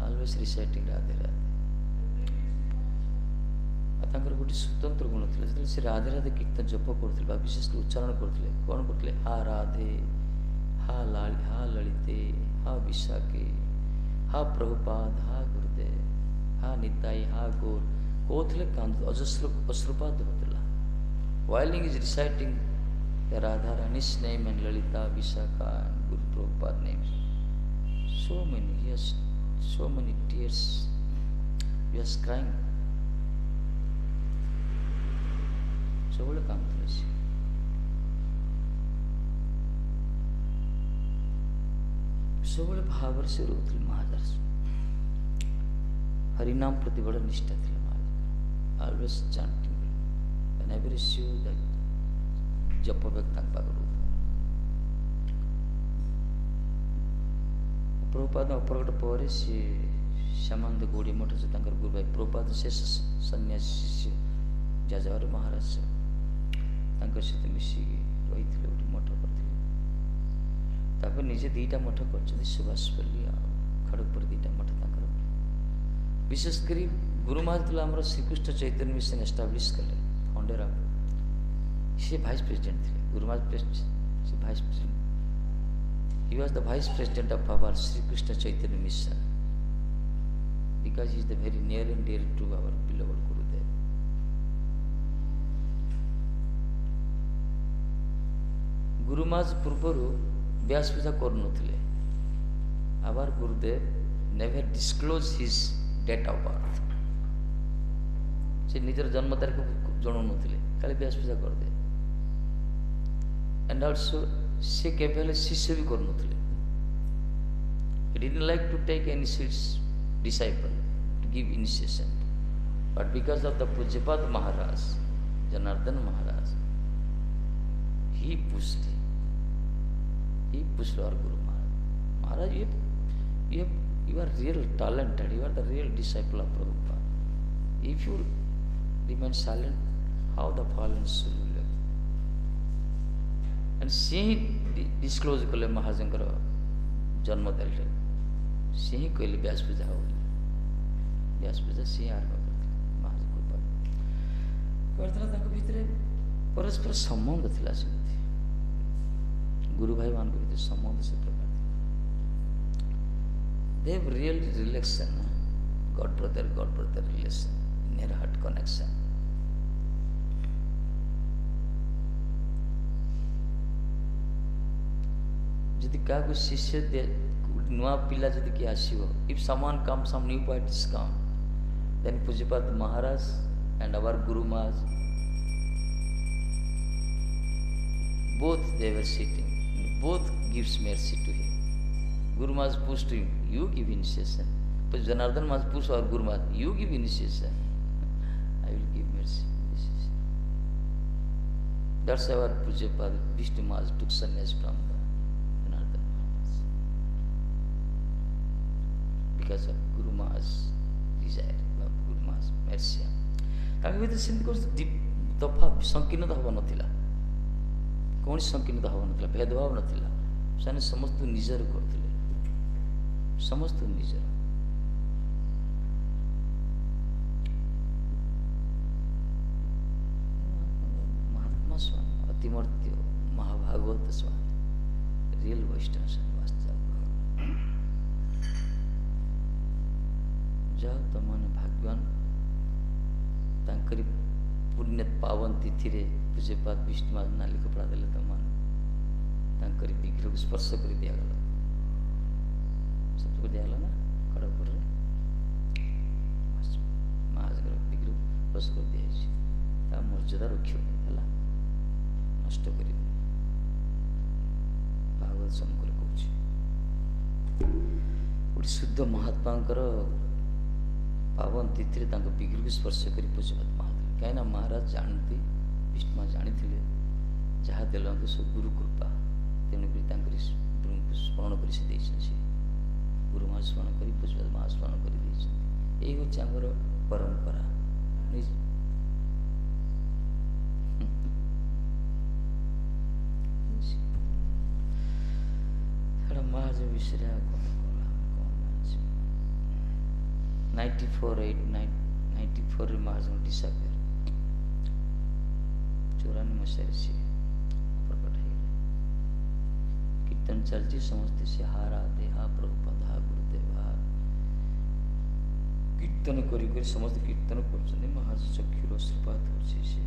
always reciting Radhe Radhe तांकर गोटे स्वतंत्र गुण थिला से राधे राधे कीर्तन जप करथिले विशेष उच्चारण करथिले कोन करथिले हा राधे हा लाली हा ललिते हा विशाखे हा प्रभुपाद हा गुरुदेव हा निताई हा गौर कहते कांद अजस्र अश्रुपात होता while he is reciting the Radha Rani's name and Lalita Vishakha and Guru Prabhupada names so many yes so many tears he was crying so what काम था so what भावर से रोते महाराज हरिनाम प्रति बड़ा निष्ठा थी महाराज always chanting whenever he see that japa व्यक्तांग पागल प्रभुपाद अपरगट पर से श्यामानंद गौड़ी मठ से तांकर गुरु भाई प्रभुपाद शेष सन्यासी शिष्य जाजावर महाराज से तांकर सहित मिसी रही गोटे मठ करते निजे दीटा मठ कर सुभाषपल्ली खड़गपुर दीटा मठ तांकर विशेषकर गुरु महाराज आम श्रीकृष्ण चैतन्य मिशन एस्टाब्लीश कले फाउंडर ऑफ सी वाइस प्रेसिडेंट थे गुरु महाराज सी vice president he was the vice president of our Sri Krishna Chaitanya mission because he is the very near and dear to our beloved Gurudev. Guru Maharaj पूर्वरु व्यास पूजा करुनथिले our Gurudev never disclosed his date of birth से निजर जन्म तारीख जणाउनथिले खाली व्यास पूजा करदे and also से केवल शिष्य भी करुनथिले he didn't like to take any disciple to give initiation but because of the Pujyapad Maharaj Janardhan Maharaj he pushed our Guru Maharaj you are real talented you are the real disciple of Prabhupada if you remain silent how the fallen soul will live and she disclose कले महाराजंकर जन्म तारीख सी ही कहले व्यास पूजा हो व्यास पूजा सी आरंभ करते महाराज कृपा करते भितर परस्पर संबंध थिला गुरु भाई मान भीतर संबंध से प्रकार they have real relation God brother relation near heart connection ଯଦି କାହାକୁ ଶିଷ୍ୟ ନୂଆ ପିଲା ଯଦି କିଏ ଆସିବ, if someone comes, some new parties come, then Pujyapat Maharaj and our Guru Maharaj, both they were sitting, both gives mercy to him. Guru Maharaj pushed him, you give initiation. But Janardhan Maharaj pushed our Guru Maharaj, you give initiation, I will give mercy. That's why our Pujyapat Vishnu Maharaj took sannyas from Janardhan Maharaj, because of Guru Maharaj's desire, Guru Maharaj's mercy. ତାଙ୍କ ଭିତରେ ସେମିତି କୌଣସି ତଫା ସଂକୀର୍ଣ୍ଣତା ହେବା ନଥିଲା, କୌଣସି ସଂକୀର୍ଣ୍ଣତା ହେବା ନଥିଲା, ଭେଦଭାବ ନଥିଲା। ସେମାନେ ସମସ୍ତଙ୍କୁ ନିଜର କରୁଥିଲେ, ସମସ୍ତଙ୍କୁ ନିଜର। ମହାତ୍ମା ସ୍ୱାମୀ, ଅତିମର୍ତ୍ୟ ମହାଭାଗବତ ସ୍ୱାମୀ, ରିଏଲ ବୈଷ୍ଣବ ସ୍ୱାମୀ, ବାସ୍ତବ ଯାହା ତମାନେ ଭାଗ୍ୟବାନ, ତାଙ୍କରି ପୁଣ୍ୟ ପାବନ ତିଥିରେ ପୂଜ୍ୟପାଦ ବିଷ୍ଣୁ ମହାରାଜ ନାଲି କପଡ଼ା ଦେଲେ, ତମାନେ ତାଙ୍କରି ବିଗ୍ରହକୁ ସ୍ପର୍ଶ କରି ଦିଆଗଲା, ସତକୁ ଦିଆଗଲା ନା ଖଡ଼ଗପୁରରେ ମହାରାଜଙ୍କର ବିଗ୍ରହ ସ୍ପର୍ଶ କରି ଦିଆଯାଇଛି। ତା ମର୍ଯ୍ୟାଦା ରଖିବ ହେଲା, ନଷ୍ଟ କରିବ। ଭାଗବତ ସମକର କହୁଛି ଗୋଟେ ଶୁଦ୍ଧ ମହାତ୍ମାଙ୍କର ପାବନ ତିଥିରେ ତାଙ୍କ ବିଗ୍ରହକୁ ସ୍ପର୍ଶ କରି ପୂଜ୍ୟପାଦ ମହାଦେଲେ। କାହିଁକିନା ମହାରାଜ ଜାଣନ୍ତି, ବିଷ୍ଣୁ ମା ଜାଣିଥିଲେ ଯାହା ଦେଲନ୍ତୁ ସବୁ ଗୁରୁ କୃପା, ତେଣୁକରି ତାଙ୍କରି ଗୁରୁଙ୍କୁ ସ୍ମରଣ କରି ସେ ଦେଇଛନ୍ତି। ସେ ଗୁରୁ ମା ସ୍ମରଣ କରି ପୂଜ୍ୟପାଦ ମା ସ୍ମରଣ କରି ଦେଇଛନ୍ତି। ଏଇ ହେଉଛି ଆମର ପରମ୍ପରା। ମହାରାଜ ବିଷୟରେ ଆଉ କ'ଣ 94ରେ ମହାରାଜଙ୍କ ଡିସାପିୟର, 94 ମସିହାରେ ସିଏ ପ୍ରକଟ ହେଇଗଲେ। କୀର୍ତ୍ତନ ଚାଲିଛି, ସମସ୍ତେ ସେ ହାରା ଦେହା ପ୍ରଭୁପାଦା ଗୁରୁଦେବା କୀର୍ତ୍ତନ କରି କରି ସମସ୍ତେ କୀର୍ତ୍ତନ କରୁଛନ୍ତି। ମହାରାଜ ଚକ୍ଷୁର ଅଶ୍ରୁପାତ ହେଉଛି। ସେ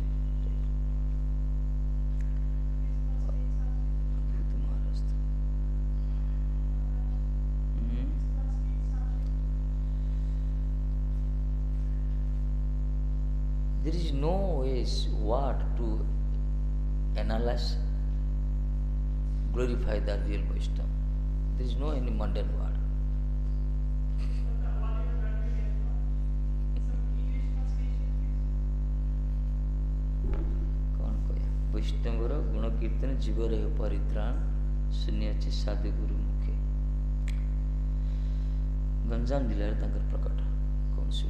there is no ways what to analyze, glorify the real Vaishnava. There is no any mundane word. कौन कहया वैष्णवर गुण कीर्तन जीव रहे परित्राण शून्य अच्छे साधु गुरु मुखे। गंजाम जिले प्रकट कौन सी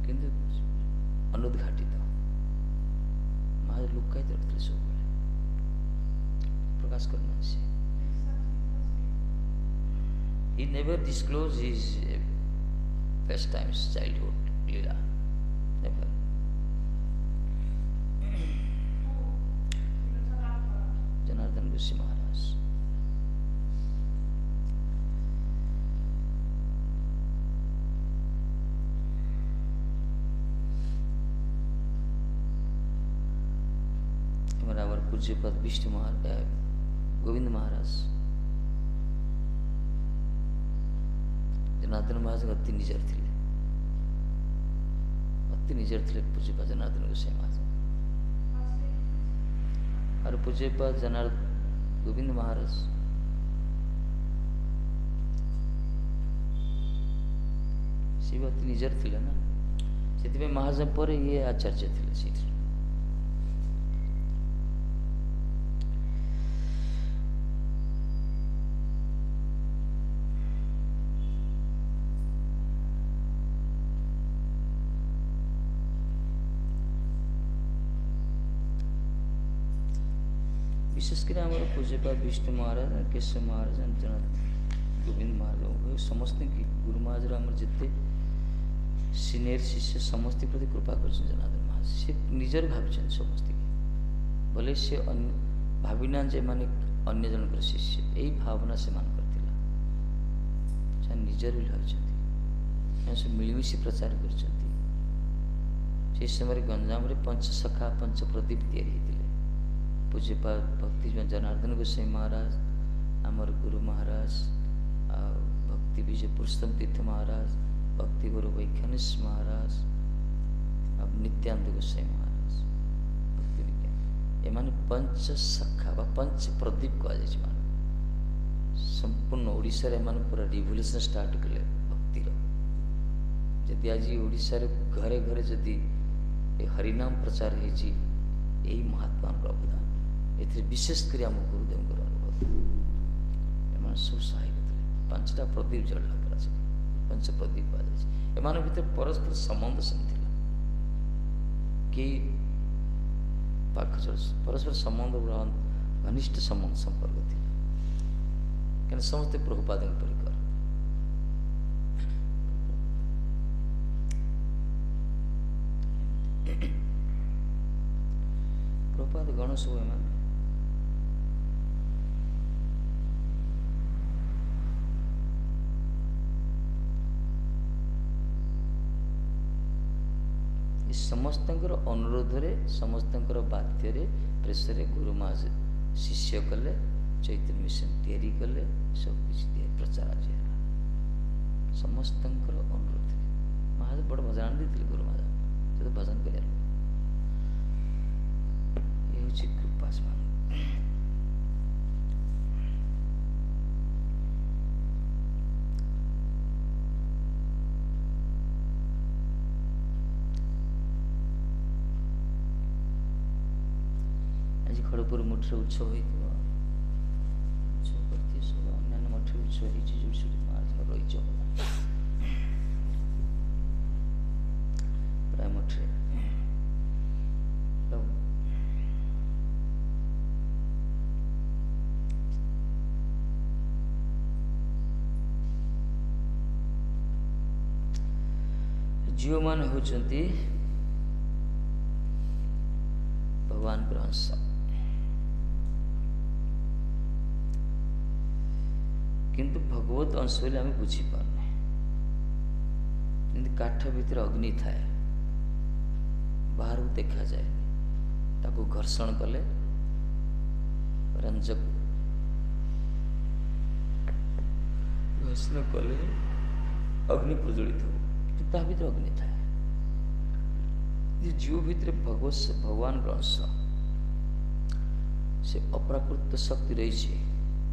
किंतु अनुद्घाटित महाराज लुकायित रखते सब प्रकाश करना से। He never disclosed his pastimes, childhood, Leela. Never. Janardhan Rishi Maharaj. पूज्यपाद विष्णु महाराज, गोविंद महाराज, जनार्दन महाराज अति निजर थे, अति निजर थे पूज्यपाद जनार्दन गोसाई महाराज। और पूज्यपाद गोविंद महाराज सी अति निजर थे ना, से महाराज पर ये आचार्य थे। विशेषकर आम पूज्यपाद विष्णु महाराज, केशव महाराज, गोविंद महाराज समस्त गुरु महाराज आम जिते सीनियर शिष्य समस्त प्रति कृपा कर जनार्दन महाराज। सी निजर भावी समस्त बोले सी भाविना जे माने अन्य जनकर शिष्य, यही भावना से मान करथिला। निजर भी भाई मिलमिशी प्रचार कर समय गंजाम रे पंच सखा पंच प्रदीप तैयारी पूज्यपाद भक्ति जनार्दन गोसाई महाराज, आमर विजय पुरुषोत्तम तीर्थ महाराज, भक्ति गुरु वैख्यानिश महाराज, अब नित्यानंद गोस्वामी महाराज, भक्ति विज्ञान एमाने पंच शाखा बा पंच प्रदीप कहुए। संपूर्ण ओडिशा रे एमाने पूरा रिवोल्यूशन स्टार्ट कले भक्तिर। जदि आज ओडिशा रे घरे घरे जदि हरिनाम प्रचार होती, यही महात्मा अवदान ए विशेषकर आम गुरुदेव अनुभव एम सब सहायक थे। पांचटा प्रदीप जड़ला पड़ा पंच प्रदीप एम भर परस्पर संबंध सेमती कि परस्पर संबंध घनिष्ठ संबंध संपर्क थी, कहीं समस्ते प्रभुपाद परिकर। प्रभुपाद गण सब एम समस्त अनुरोध रे समस्त बाध्य प्रेसर गुरु महाराज शिष्य कले, चैतन्य मिशन तैयारी कले, सब किसी प्रचार आज समस्त अनुरोध। महाराज बड़ भजन देते गुरु महाराज तो भजन कर कृपा। आज खड़गपुर मठर उत्सव होता करती सब अन्य मठ उत्सव हो महाराज रही प्राय मठे जीव मान होचंती भगवान को अंश। किंतु भगवत अंश बोले आम बुझी पारने। काठ भीतर अग्नि थाए, बाहर को देखा जाए, ताको घर्षण कले रंजक घर्षण कले अग्नि प्रज्वलित हो, ता भीतर अग्नि थाए। जीव भीतर भगवान अंश से अप्राकृत शक्ति रही,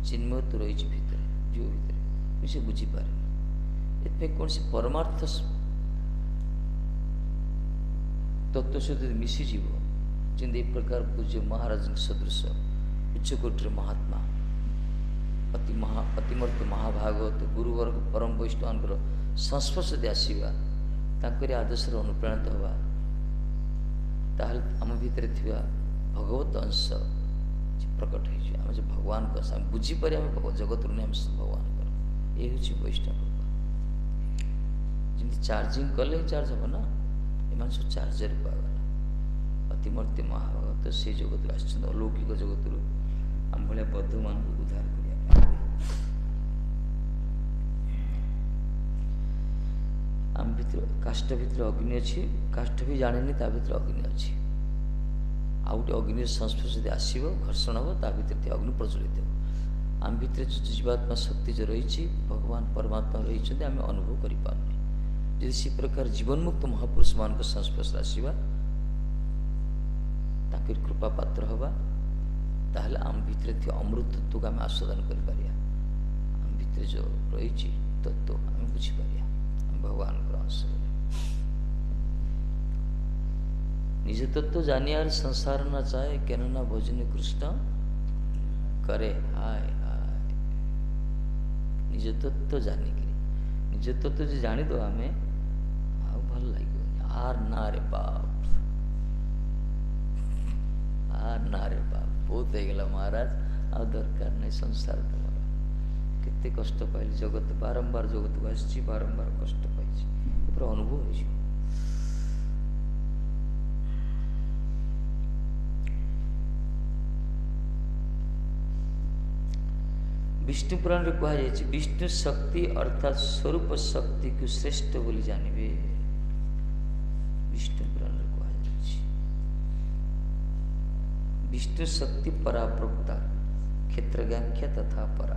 चिन्मयत्व रही भीतर जीव भीतर से बुझी पारे। ए कौन सी परमार्थ तत्व सहित मिशीज जमी प्रकार पूज्य महाराज सदृश उच्चकोटर महात्मा अतिमर्थ महाभागवत गुरुवर्ग परम वैष्णव संस्पर्श दे आसवा तांकरी आदर्श अनुप्राणित हवा, ताहले आम भीतर थिबा भगवत अंश प्रकट हो जो भगवान का अंश बुझीपारे आम जगत रू भगवान कर। ये हूँ वैष्णव कृपा। जमी चार्जिंग कले चार्ज हम ना, एम सब चार्जर पागला। अतिमर्त्य महाभागवत से जगत अलौकिक जगत रू आम भाया बद्ध मान उद्धार कर। आम भीतर काष्ठ भीतर अग्नि अच्छी, काष्ठ भी जाने ता भीतर अग्नि अच्छी। आउ गोटे अग्नि संस्पर्श यदि आसो घर्षण हम ता भीतर अग्नि प्रज्वलित हो। आम भीतर जो जीवात्मा शक्ति जो रही भगवान परमात्मा रही आम अनुभव करें। जदि से प्रकार जीवनमुक्त महापुरुष मान संस्पर्श आसवा कृपा पात्र हवा, ताहले आम भीतर अमृत तत्व को आम आस्वादन कर। आम भीतर जो रही तत्व आम बुझीपर भगवान को अंश। निज तत्व जानियार संसार न चाहे केन न भोजन कृष्ण करे। हाय हाय निज तत्व जानिक निज तत्व जो जानीद आम आ भल लगे। आर ना रे बाप, आर ना रे बाप बहुत हो गला महाराज, आ दरकार नहीं संसार तुम केते कष्ट पाइल। जगत बारंबार जगत को आसी बारंबार कष्ट पाई पूरा अनुभव हो। विष्णु पुराण रे कहा विष्णु शक्ति अर्थात स्वरूप शक्ति को श्रेष्ठ बोली जानवे। विष्णु पुराण रे कहा विष्णु शक्ति परा प्रोक्ता क्षेत्रज्ञाख्या तथा परा।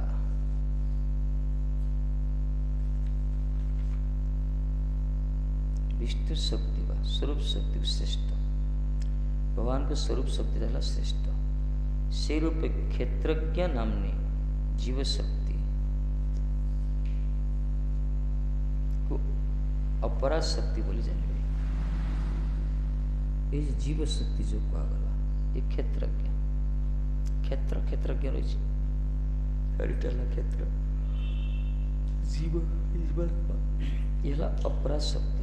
विष्णु शक्ति वा स्वरूप शक्ति श्रेष्ठ भगवान के स्वरूप शक्ति रहा श्रेष्ठ से रूपे क्षेत्रज्ञ नामनी जीव शक्ति को अपरा शक्ति बोली जानवे ये जीव शक्ति जो कहगला ये क्षेत्रज्ञ क्षेत्रज्ञ रही क्षेत्र जीव ये अपरा शक्ति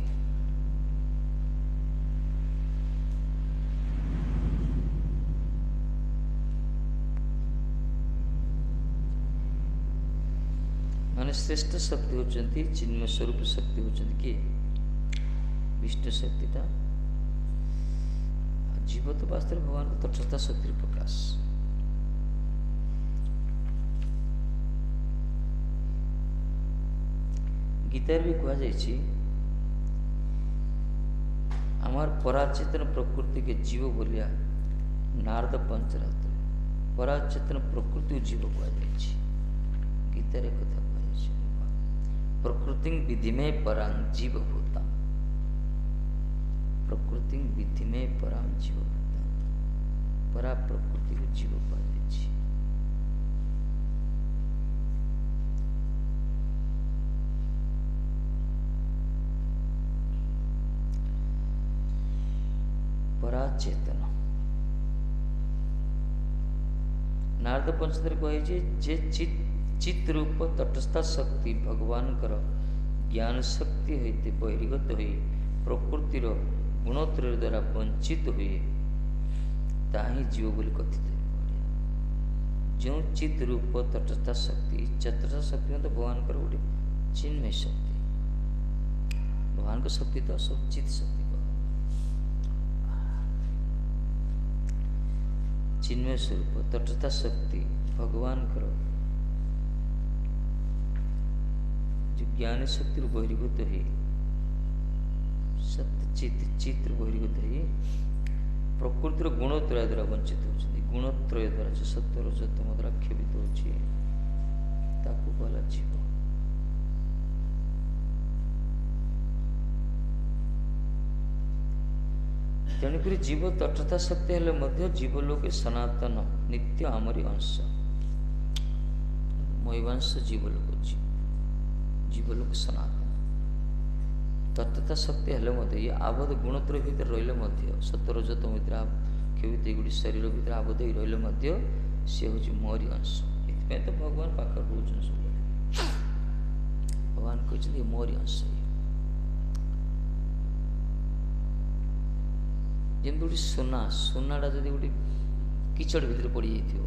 माने श्रेष्ठ शक्ति होचंती चिन्मय स्वरूप शक्ति होचंती किए विष्णु शक्तिटा जीव तो वास्तव भगवान को तटस्थ शक्ति प्रकाश गीतार भी कहा जाइए आमार पराचेतन प्रकृति के जीव बोलिया नारद पंचरात्र पराचेतन प्रकृति जीव कहा जाइए गीतार कथा प्रकृति विधि में परांग जीव होता प्रकृति विधि में परांग जीव होता परा प्रकृति को जीव कहा जाइए पराचेतन नारद पंचतर कहे जे चित रूप तटस्थ शक्ति भगवान कर ज्ञान शक्ति होते बहिर्गत हुए प्रकृतिर गुणत्रय द्वारा वंचित हुए ताही जीव बोली कथित जो चित रूप तटस्थ शक्ति चतुर्थ शक्ति मतलब भगवान कर गोटे चिन्मय शक्ति भगवान का शक्ति तो सब चित शक्ति चिन्मय स्वरूप तटस्थ शक्ति भगवान करो जो ज्ञान शक्ति बहिर्भूत है सत्य चित्र बहिर्भूत है प्रकृतिर गुणत्रय द्वारा वंचित होती गुणत्रय द्वारा जो सत्य रजतम द्वारा क्षोभित होची ताकू कहला जीव तेणुक जीव तटस्थ शक्ति हेले मध्य जीवलोक सनातन नित्य आमरी अंश मयवांश जीवलोक जीवलोक सनातन तटस्थ शक्ति हेले मध्य ये आबद्ध गुणत्रय भितर रहिले मध्य सत्वरजतम भितर क्षोभित गोटे शरीर भितर आबद्ध ही रहिले मध्य सी हूँ मोरी अंश ये तो भगवान पाखर रोचन सब भगवान कहते मोरी अंश जमी गोटे सुनाटा जब गोटे किचड़ भितर पड़ जाइए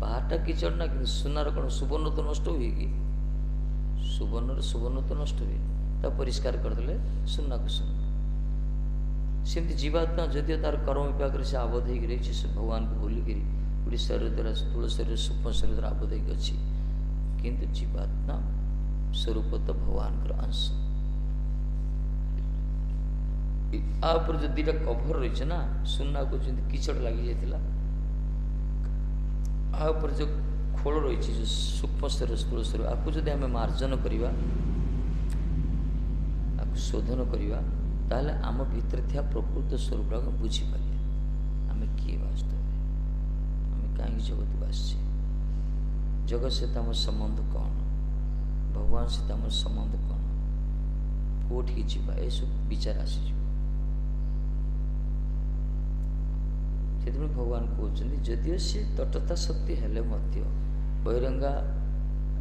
बाहरटा किचड़ ना कि सुनार कौन सुवर्ण तो नष्ट हुए कि सुवर्ण तो नष्ट हुए तो परिष्कार करदे सुना को सुना सेमती जीवात्मा जदिव तार कर्म विपाक से आबद्ध हो रही से भगवान को भूलिक गोटे शरीर द्वारा स्थूल शरीर सूक्ष्म शरीर द्वारा आबद्ध होगी किंतु जीवात्मा स्वरूप तो भगवान का अंश आपर जो दीटा कभर रही ना सुना को जो किचड़ लगी जाता आपर जो खोल रही जो सूक्ष्म शरीर स्थूल शरीर आपको जब आम मार्जन करवा शोधन करवा ताले आम भीतर थी प्रकृत स्वरूप को बुझीपार आम किए वास्तव आम कहीं जगत बासी जगत से आम संबंध कौन भगवान से आम संबंध कौन कोठी जीवा ये सब विचार आसीज भगवान कहते जदिव सी तटस्थ शक्ति हेले बहिरंगा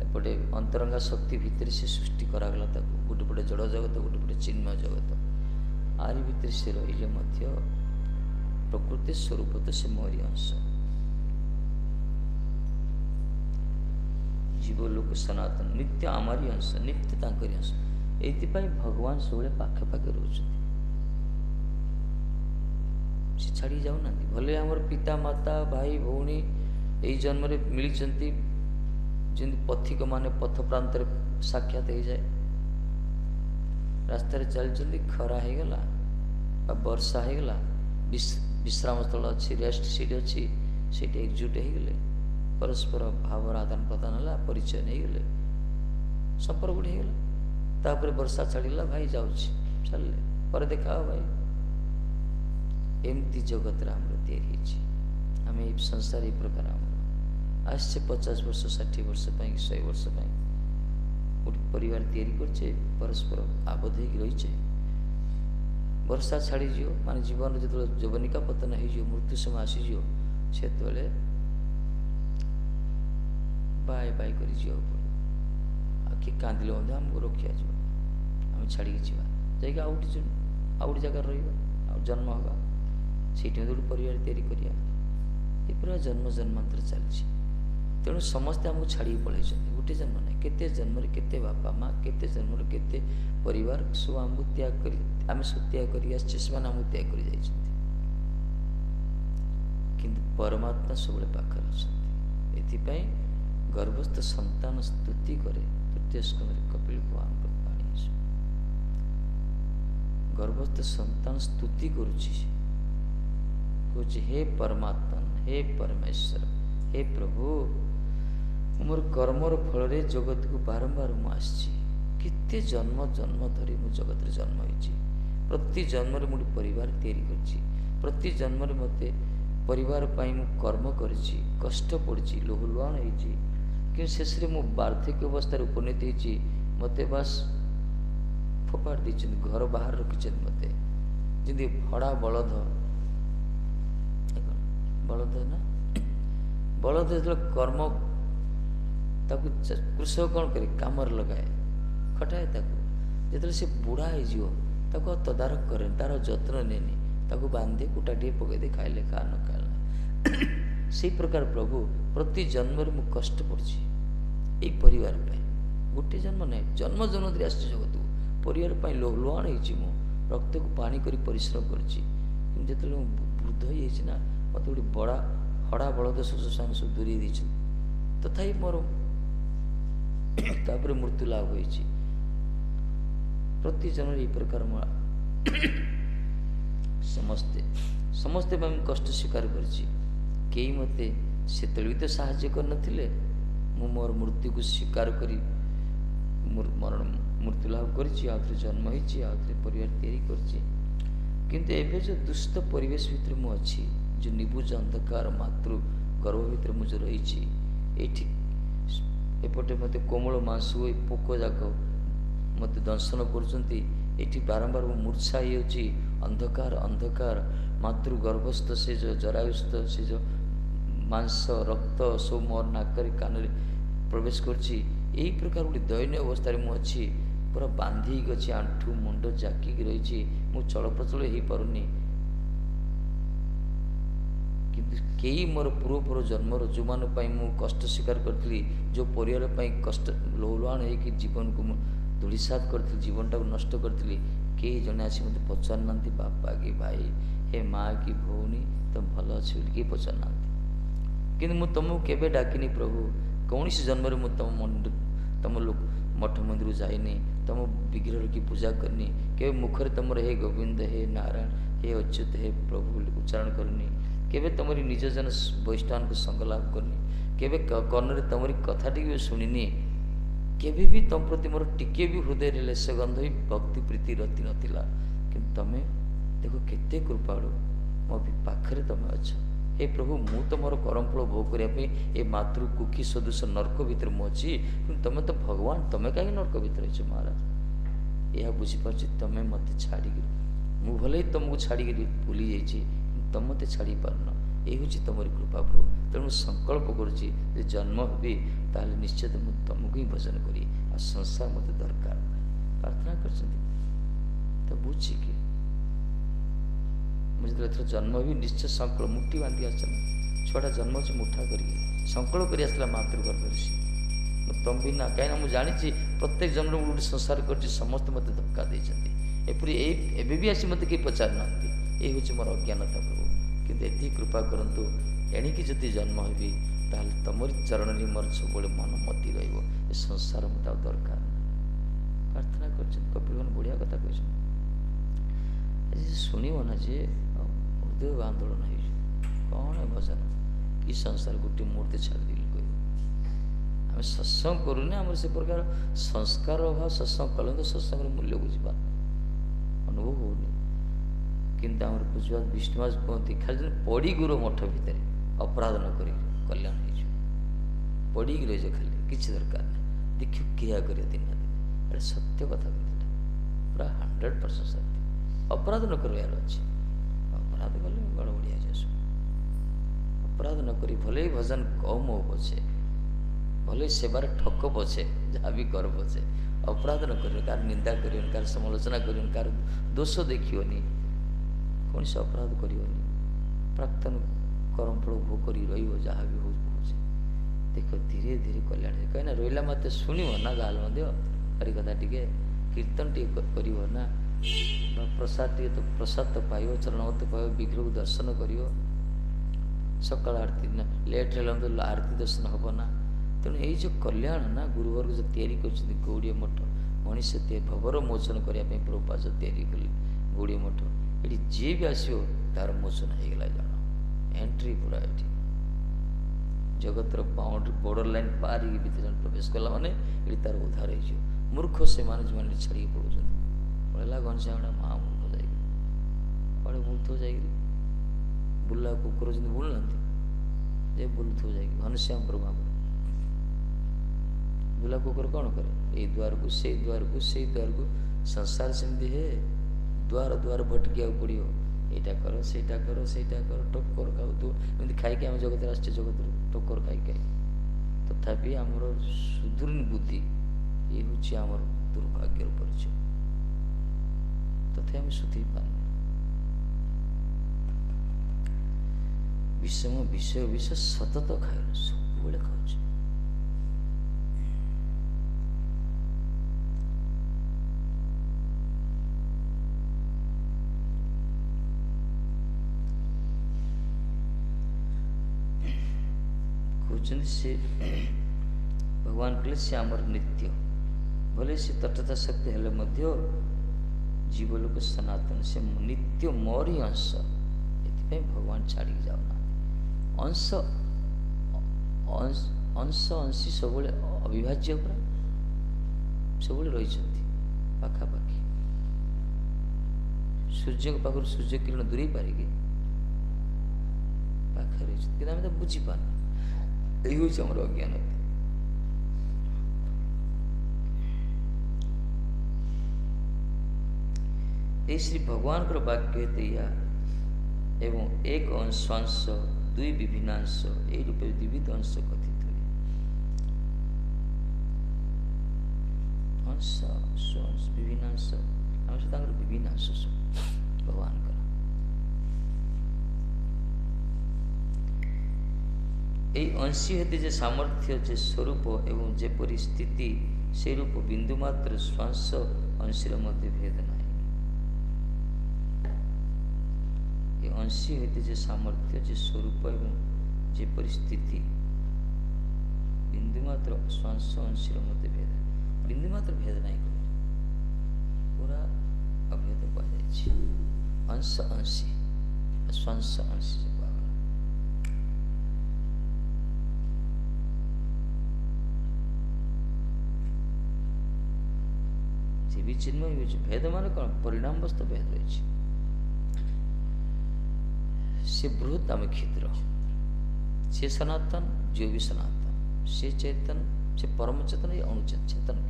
एपटे अंतरंगा शक्ति भितर से सृष्टि करागला गोटे पटे जड़ जगत गोटे पटे चिन्मय जगत आरी भितर से रहिले प्रकृति स्वरूप तो से मोरी अंश जीवलोक सनातन नित्य आमारी अंश नित्य तांकरी अंश ये भगवान सब पाखे पाखे रोचते से छाड़ी जाऊ ना भले आमर पिता माता भाई भौणी यही जन्म मिली जमी पथिक माने पथ प्रांत साक्षात हो जाए रास्तार चलती खरा हो गला वर्षा हो गला विश्राम स्थल अच्छी रेस्ट सीट अच्छी सीट एकजुट हो गले परस्पर भावर आदान प्रदान है परिचय नहीं गले संपर्क गोटे होगा तापर वर्षा छाड़ा भाई जाऊँ ଚାଲିଲେ ପରେ ଦେଖା ହବ ଭାଇ। ଏମିତି ଜଗତରେ ଆମର ତିଆରି ହେଇଛି। ଆମେ ଏଇ ସଂସାର ଏଇ ପ୍ରକାର ଆମର ଆସିଛେ 50 ବର୍ଷ 60 ବର୍ଷ ପାଇଁ କି 100 ବର୍ଷ ପାଇଁ ଗୋଟେ ପରିବାର ତିଆରି କରିଛେ, ପରସ୍ପର ଆବଦ୍ଧ ହେଇକି ରହିଛେ। ବର୍ଷା ଛାଡ଼ିଯିବ, ମାନେ ଜୀବନ ଯେତେବେଳେ ଯବନିକା ପତନ ହେଇଯିବ, ମୃତ୍ୟୁ ସମୟ ଆସିଯିବ, ସେତେବେଳେ ବାଏ ବାଏ କରି ଯିବାକୁ ପଡ଼ିବ। ଆଉ କିଏ କାନ୍ଦିଲେ ମଧ୍ୟ ଆମକୁ ରକ୍ଷା ଯିବ, ଆମେ ଛାଡ଼ିକି ଯିବା, ଯାଇକି ଆଉ ଗୋଟେ ଜାଗାରେ ରହିବା, ଆଉ ଜନ୍ମ ହେବା, ସେଇଠି ମଧ୍ୟ ଗୋଟେ ପରିବାର ତିଆରି କରିବା। ଏ ପୁରା ଜନ୍ମ ଜନ୍ମାନ୍ତର ଚାଲିଛି। ତେଣୁ ସମସ୍ତେ ଆମକୁ ଛାଡ଼ିକି ପଳାଇଛନ୍ତି। ଗୋଟେ ଜନ୍ମ ନାହିଁ, କେତେ ଜନ୍ମରେ କେତେ ବାପା ମା, କେତେ ଜନ୍ମରେ କେତେ ପରିବାର ସବୁ ଆମକୁ ତ୍ୟାଗ କରି, ଆମେ ସବୁ ତ୍ୟାଗ କରିକି ଆସିଛେ, ସେମାନେ ଆମକୁ ତ୍ୟାଗ କରି ଯାଇଛନ୍ତି। କିନ୍ତୁ ପରମାତ୍ମା ସବୁବେଳେ ପାଖରେ ଅଛନ୍ତି। ଏଥିପାଇଁ ଗର୍ଭସ୍ଥ ସନ୍ତାନ ସ୍ତୁତି କରେ। ତୃତୀୟ ସ୍କନ୍ଧରେ କପିଳ ଭଗବାନଙ୍କ ବାଣୀ ଅଛି। ଗର୍ଭସ୍ଥ ସନ୍ତାନ ସ୍ତୁତି କରୁଛି, କହୁଛି ହେ ପରମାତ୍ମା, ହେ ପରମେଶ୍ୱର, ହେ ପ୍ରଭୁ, ମୋର କର୍ମର ଫଳରେ ଜଗତକୁ ବାରମ୍ବାର ମୁଁ ଆସିଛି। କେତେ ଜନ୍ମ ଜନ୍ମ ଧରି ମୁଁ ଜଗତରେ ଜନ୍ମ ହେଇଛି। ପ୍ରତି ଜନ୍ମରେ ମୁଁ ଗୋଟେ ପରିବାର ତିଆରି କରିଛି। ପ୍ରତି ଜନ୍ମରେ ମୋତେ ପରିବାର ପାଇଁ ମୁଁ କର୍ମ କରିଛି, କଷ୍ଟ ପଡ଼ିଛି, ଲୁହୁଲୁହାଣ ହେଇଛି। କିନ୍ତୁ ଶେଷରେ ମୁଁ ବାର୍ଦ୍ଧକ୍ୟ ଅବସ୍ଥାରେ ଉପନୀତ ହେଇଛି। ମୋତେ ବାସ୍ ଫୋପାଡ଼ି ଦେଇଛନ୍ତି, ଘର ବାହାରେ ରଖିଛନ୍ତି ମୋତେ, ଯେମିତି ହଡ଼ା ବଳଦ। ବଳଦ ନା, ବଳଦ ଯେତେବେଳେ କର୍ମ, ତାକୁ କୃଷକ କ'ଣ କରେ, କାମରେ ଲଗାଏ, ଖଟାଏ ତାକୁ। ଯେତେବେଳେ ସେ ବୁଢ଼ା ହେଇଯିବ, ତାକୁ ଆଉ ତଦାରଖ କରେନି, ତା'ର ଯତ୍ନ ନେନି, ତାକୁ ବାନ୍ଧି କୁଟା ଟିକେ ପକାଇ ଦେଇ ଖାଇଲେ ଖା, ନ ଖାଇଲା। ସେଇ ପ୍ରକାର ପ୍ରଭୁ ପ୍ରତି ଜନ୍ମରେ ମୁଁ କଷ୍ଟ ପଡ଼ିଛି ଏଇ ପରିବାର ପାଇଁ। ଗୋଟିଏ ଜନ୍ମ ନାହିଁ, ଜନ୍ମ ଜନ୍ମ ଧରି ଆସିଛି ଜଗତକୁ, ପରିବାର ପାଇଁ ଲୁହୁଲୁହାଣ ହେଇଛି। ମୁଁ ରକ୍ତକୁ ପାଣି କରି ପରିଶ୍ରମ କରିଛି। କିନ୍ତୁ ଯେତେବେଳେ ମୁଁ ବୃଦ୍ଧ ହେଇଯାଇଛି ନା, ମୋତେ ଗୋଟେ ବଡ଼ା ହଡ଼ା ବଳଦ ସେମାନେ ସବୁ ଦୂରେଇ ଦେଇଛନ୍ତି। ତଥାପି ମୋର ତାପରେ ମୃତ୍ୟୁ ଲାଭ ହେଇଛି। ପ୍ରତି ଜନ୍ମରେ ଏହି ପ୍ରକାର ସମସ୍ତେ ପାଇଁ ମୁଁ କଷ୍ଟ ସ୍ୱୀକାର କରିଛି। କେହି ମୋତେ ସେତେବେଳେ ବି ତ ସାହାଯ୍ୟ କରିନଥିଲେ। ମୁଁ ମୋର ମୃତ୍ୟୁକୁ ସ୍ୱୀକାର କରି ମୃତ୍ୟୁ ଲାଭ କରିଛି, ଆଉଥରେ ଜନ୍ମ ହେଇଛି, ଆଉଥରେ ପରିବାର ତିଆରି କରିଛି। କିନ୍ତୁ ଏବେ ଯେଉଁ ଦୁଷ୍ଟ ପରିବେଶ ଭିତରେ ମୁଁ ଅଛି, ଯେଉଁ ନିବୁଜ ଅନ୍ଧକାର ମାତୃ ଗର୍ଭ ଭିତରେ ମୁଁ ଯେଉଁ ରହିଛି, ଏଇଠି ଏପଟେ ମୋତେ କୋମଳ ମାଂସ ହୋଇ ପୋକ ଯାକ ମୋତେ ଦଂଶନ କରୁଛନ୍ତି। ଏଠି ବାରମ୍ବାର ମୁଁ ମୂର୍ଚ୍ଛା ହେଇଯାଉଛି। ଅନ୍ଧକାର ଅନ୍ଧକାର ମାତୃ ଗର୍ଭସ୍ଥ ସେ ଯେଉଁ ଜରାୟୁସ୍ଥ ସେ ଯେଉଁ ମାଂସ ରକ୍ତ ସବୁ ମୋର ନାକରେ କାନରେ ପ୍ରବେଶ କରୁଛି। ଏହି ପ୍ରକାର ଗୋଟେ ଦୟନୀୟ ଅବସ୍ଥାରେ ମୁଁ ଅଛି। ପୁରା ବାନ୍ଧି ହେଇକି ଅଛି, ଆଣ୍ଠୁ ମୁଣ୍ଡ ଜାକିକି ରହିଛି, ମୁଁ ଚଳପ୍ରଚଳ ହେଇପାରୁନି। କିନ୍ତୁ କେହି ମୋର ପୂର୍ବପୂର୍ବ ଜନ୍ମର ଯେଉଁମାନଙ୍କ ପାଇଁ ମୁଁ କଷ୍ଟ ସ୍ୱୀକାର କରିଥିଲି, ଯେଉଁ ପରିବାର ପାଇଁ କଷ୍ଟ ଲହୁଲୁହାଣ ହେଇକି ଜୀବନକୁ ମୁଁ ଧୂଳିସାତ କରିଥିଲି, ଜୀବନଟାକୁ ନଷ୍ଟ କରିଥିଲି, କେହି ଜଣେ ଆସି ମୋତେ ପଚାରୁନାହାନ୍ତି ବାପା କି ଭାଇ, ହେ ମା' କି ଭଉଣୀ, ତମେ ଭଲ ଅଛି ବୋଲି କେହି ପଚାରୁନାହାନ୍ତି। କିନ୍ତୁ ମୁଁ ତୁମକୁ କେବେ ଡାକିନି ପ୍ରଭୁ। କୌଣସି ଜନ୍ମରେ ମୁଁ ତମ ମଠ ମନ୍ଦିରକୁ ଯାଇନି, ତମ ବିଗ୍ରହର କି ପୂଜା କରିନି, କେବେ ମୁଖରେ ତମର ହେ ଗୋବିନ୍ଦ, ହେ ନାରାୟଣ, ହେ ଅଚ୍ୟୁତ, ହେ ପ୍ରଭୁ ବୋଲି ଉଚ୍ଚାରଣ କରିନି, କେବେ ତମରି ନିଜ ଜନ ବୈଷ୍ଣବଙ୍କୁ ସଙ୍ଗ ଲାଭ କରିନି, କେବେ କର୍ଣ୍ଣରେ ତମରି କଥାଟିକୁ ବି ଶୁଣିନି। କେବେ ବି ତମ ପ୍ରତି ମୋର ଟିକିଏ ବି ହୃଦୟରେ ଲେଶ ଗନ୍ଧ ବି ଭକ୍ତି ପ୍ରୀତି ରତି ନଥିଲା। କିନ୍ତୁ ତମେ ଦେଖ କେତେ କୃପାଳୁ, ମୋ ପାଖରେ ତମେ ଅଛ। ହେ ପ୍ରଭୁ, ମୁଁ ତ ମୋର କରମଫଳ ଭୋଗ କରିବା ପାଇଁ ଏ ମାତୃ କୁକ୍ଷୀ ସଦୃଶ ନର୍କ ଭିତରେ ମୁଁ ଅଛି, କିନ୍ତୁ ତମେ ତ ଭଗବାନ, ତମେ କାହିଁକି ନର୍କ ଭିତରେ ଅଛ ମହାରାଜ? ଏହା ବୁଝିପାରୁଛି ତମେ ମୋତେ ଛାଡ଼ିକିରି, ମୁଁ ଭଲେ ତମକୁ ଛାଡ଼ିକିରି ଭୁଲି ଯାଇଛି, କିନ୍ତୁ ତମେ ମୋତେ ଛାଡ଼ି ପାରୁନ। ଏ ହେଉଛି ତମରି କୃପା ପ୍ରଭୁ। ତେଣୁ ସଂକଳ୍ପ କରୁଛି ଯେ ଜନ୍ମ ହେବି ତାହେଲେ ନିଶ୍ଚିତ ମୁଁ ତମକୁ ହିଁ ଭଜନ କରି, ଆଉ ସଂସାର ମୋତେ ଦରକାର। ପ୍ରାର୍ଥନା କରିଛନ୍ତି ତ ବୁଝି କି ମୁଁ ଯେତେବେଳେ ଏଥର ଜନ୍ମ ହେବି ନିଶ୍ଚୟ ସଂକଳ୍ପ ମୁଠି ବାନ୍ଧି ଆସିଲା। ଛୁଆଟା ଜନ୍ମ ହେଉଛି ମୁଠା କରିକି ସଂକଳ୍ପ କରି ଆସିଲା ମାତୃଗର୍ଭରେ ସେ। ମୁଁ ତମ ବିନା, କାହିଁକିନା ମୁଁ ଜାଣିଛି ପ୍ରତ୍ୟେକ ଜନ୍ମରେ ମୁଁ ଗୋଟେ ସଂସାର କରିଛି, ସମସ୍ତେ ମୋତେ ଧକ୍କା ଦେଇଛନ୍ତି। ଏପରି ଏବେ ବି ଆସି ମୋତେ କେହି ପଚାରୁନାହାନ୍ତି। ଏଇ ହେଉଛି ମୋର ଅଜ୍ଞାନତା ପ୍ରଭୁ। କିନ୍ତୁ ଏତିକି କୃପା କରନ୍ତୁ, ଏଣିକି ଯଦି ଜନ୍ମ ହେବି ତାହେଲେ ତମରି ଚରଣରେ ମୋର ସବୁବେଳେ ମନ ମତି ରହିବ। ଏ ସଂସାର ମୋତେ ଆଉ ଦରକାର ନାହିଁ। ପ୍ରାର୍ଥନା କରିଛନ୍ତି କପିଳବାନ, ବଢ଼ିଆ କଥା କହିଛନ୍ତି। ଆଜି ଶୁଣିବ ନା ଯେ ହୃଦୟ ଆନ୍ଦୋଳନ ହେଇଯିବ। କ'ଣ ଭଜନ, କି ସଂସାର ଗୋଟିଏ ମୂର୍ତ୍ତି ଛାଡ଼ିଦେଲି କହିବ। ଆମେ ସତ୍ସଙ୍ଗ କରୁନେ, ଆମର ସେ ପ୍ରକାର ସଂସ୍କାର ଅଭାବ। ସତ୍ସଙ୍ଗ କଲେ ତ ସତ୍ସଙ୍ଗର ମୂଲ୍ୟ ବୁଝିବା। अनुभव होनी किंतु आम बुझा विष्णुवास कहते खाली पड़ी गुर मठ भितर अपराध न कर कल्याण हो पड़ी रही खाली किसी दरकार नहीं देख क्या कर दिन ना दिन ये सत्य कथा कहला पूरा 100% सत्य अपराध न कर अच्छे अपराध कले गड़बड़िया जासु अपराध न करी भले ही भजन कम हो पछे भले सेवार ठक पछे जहाँ भी कर पछे अपराध न कर कार निंदा कर कार समालोचना कर कार दोष देखियोनी कौन से अपराध करियोनी प्राक्तन कर्म फल भोग कर जहाँ भी हो देख धीरे धीरे कल्याण कहीं रहा मत शुणव ना गाल हरि कथा टी कीर्तन टी कर प्रसाद टी तो प्रसाद तो पाइब चरणवत पाइब विग्रह को दर्शन कर सकाल आरती ना लेट है तो आरती दर्शन हम ना तेणु ये जो कल्याण ना गुरुवर्ग जो तैयारी कर गौड़ीय मठ मनीष भवर मोचन करने प्रभुपाद जो तैयारी कले गौड़ीय मठ ये जी भी आसो तार मोचन हो गला जान एंट्री पूरा ये जगतर बाउंड्री बॉर्डर लाइन पार भीतर प्रवेश कला माने ये तार उद्धार हो मूर्ख से माने जो छाड़ी पड़ो पड़ा घनश्याम माँ मूर्ख जाए कड़े बुलथ जाए बुला कुकुर जमी बुलना जे बुलुथ जाए घनश्याम प्रभु बुला कुकुर कौन करे ये द्वार को से द्वार को से द्वार को संसार सेमती है द्वार द्वार भटकिया पड़ो यहाँ कर सेटा कर टक्कर खाऊ तू एमती खाई आम जगत आसचे जगत टक्कर खाई तथापि आमर सुदूर्ण बुद्धि ये हूँ आमर दुर्भाग्य परिचय तथा आम सुधि पाने विषम विषय विष सतत खाए सब खाऊ से भगवान कहले से आमर नित्य भले से तटस्थ शक्ति हेले मध्य जीवलोक सनातन से नित्य मोर ही अंश ये भगवान छाड़ी जाऊना अंश अंश अंश अंशी सब अविभाज्य सब रही पाखापाखि सूर्य पाखर सूर्य किरण दूरे पारे पाखे रही कि तो बुझी पाना यही हूँ आम अज्ञान ये श्री भगवान वाक्य या एवं एक अंशांश दुई विभिन्नांश यही रूप द्विविध अंश कथित हुए अंश स्वंश विभिन्नांश आम से विभिन्नांश भगवान का यही अंशी हेतु जे सामर्थ्य जे स्वरूप एवं जे परिस्थिति से रूप बिंदु मात्र श्वास अंशीर मध्य भेद ना ये अंशी हेतु जे सामर्थ्य जे स्वरूप एवं जे परिस्थिति बिंदु मात्र श्वास अंशीर मध्य भेद बिंदु मात्र भेद नहीं पूरा अभेद कहुई अंश अंशी श्वास अंशी चिन्मय भेद मान कौन परिणाम वस्तु भेद रही से बृहत आम क्षुद्र से सनातन जो भी सनातन से चेतन से परम चेतन या अणुचेतन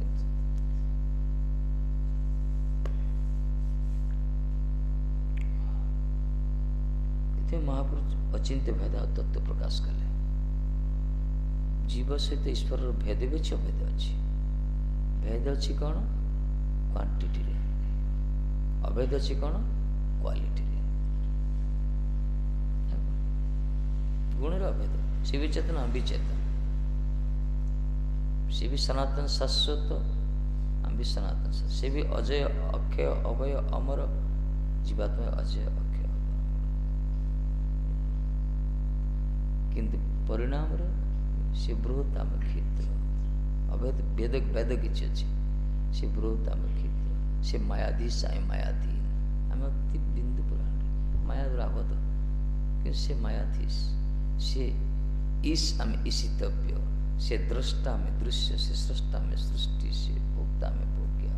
के महापुरुष अचिंत्य भेद तत्व प्रकाश कले जीव सहित ईश्वर भेद भी अच्छी अभेद अच्छी भेद अच्छी कौन क्वांटिटी रे अभेद अच्छी कौन क्वालिटी रे गुण अभेद सी भी चेतन हम भी चेतन सी भी सनातन शाश्वत हम भी सनातन सी भी अजय अक्षय अभय अमर जीवात्मा अजय अक्षय किंतु परिणाम सी बृहत आम क्षुद्र अभेद भेद भेद किसी अच्छी से बृहत आम क्षुद्र से मायाधीश आए मायाधीन आम अति बिंदु पुराण माया आबद्ध कि से मायाधीश से ईश आम ईशितव्य से द्रष्टा में दृश्य से सृष्टा में सृष्टि से भोक्ता में भोग्य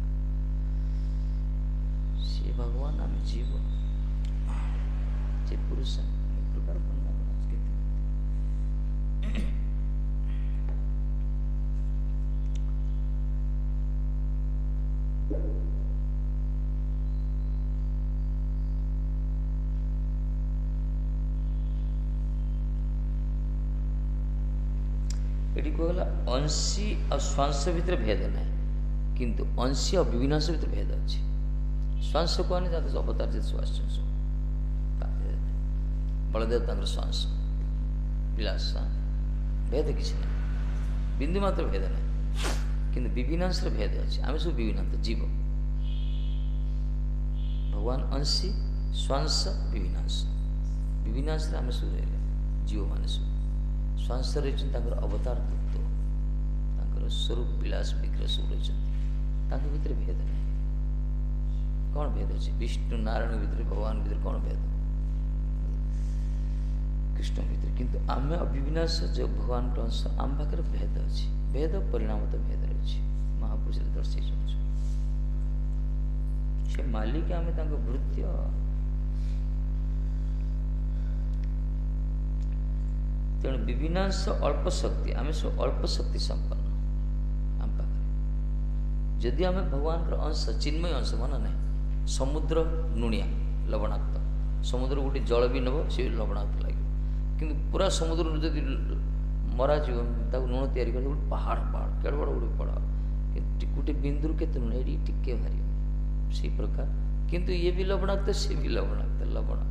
सी भगवान आम जीव से पुरुष प्रकार वर्णना ये कहला अंशी और श्वास भितर भेद ना किंतु अंशी और विविनाश भितर भेद अच्छे श्वास कहने जाते अवतार जे श्वास बलदेव तक श्वास विलास भेद किसी ना बिंदु मात्र भेद ना किंतु विविनाश भेद अच्छे आम सब विविनांत जीव भगवान अंशी श्वास विविनाश विविनाश आम सब रहा जीव मान सब श्वास रही अवतार तत्व स्वरूप विलास विग्रह सब रही भितर भेद नहीं कौन भेद अच्छे विष्णु नारायण भितर भगवान भितर कौन भेद कृष्ण भितर किंतु आम अविनाश जो भगवान अंश आम पाखे भेद अच्छी भेद परिणाम तो भेद रही महापुरुष दर्शे से मालिक आम भृत्य तेणु विविनाश अल्प शक्ति आम सब अल्प शक्ति संपन्न आम पाखे जदि आम भगवान अंश चिन्मय अंश मन ना समुद्र नुणिया लवणाक्त समुद्र गोटे जल भी नब सी लवणाक्त लगे कि पूरा समुद्र जदि मरा लुण तैयारी कर पहाड़ पहाड़ केड़ बड़ गोटे पहाड़ गोटे बिंदु के लुण टिके बाहर से प्रकार किंतु ये भी लवणाक्त सी भी लवणाक्त लवण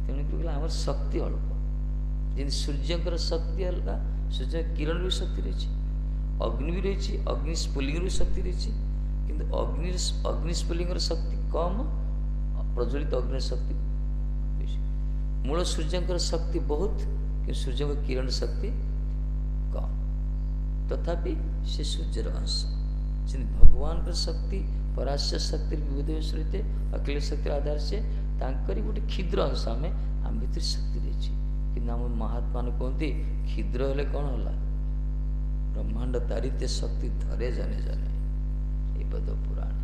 तेणुक आम शक्ति अल्प जी सूर्यंकर शक्ति अलग सूर्य किरण भी शक्ति रही अग्नि भी रही अग्निस्फुलिंग भी शक्ति रही किंतु अग्निस्फुलिंग शक्ति कम प्रज्वलित अग्नि शक्ति मूल सूर्यंकर शक्ति बहुत कि सूर्य किरण शक्ति कम तथापि से सूर्यर अंश भगवान का शक्ति पराश्य शक्ति विविध श्रुते अखिल शक्ति आधार से गोटे क्षुद्र अंश आम भर शक्ति रही कि महात्मा ने कहते क्षुद्र हेले कौन है ब्रह्मांड दारित्य शक्ति धरे जाने जाने ये पद पुराण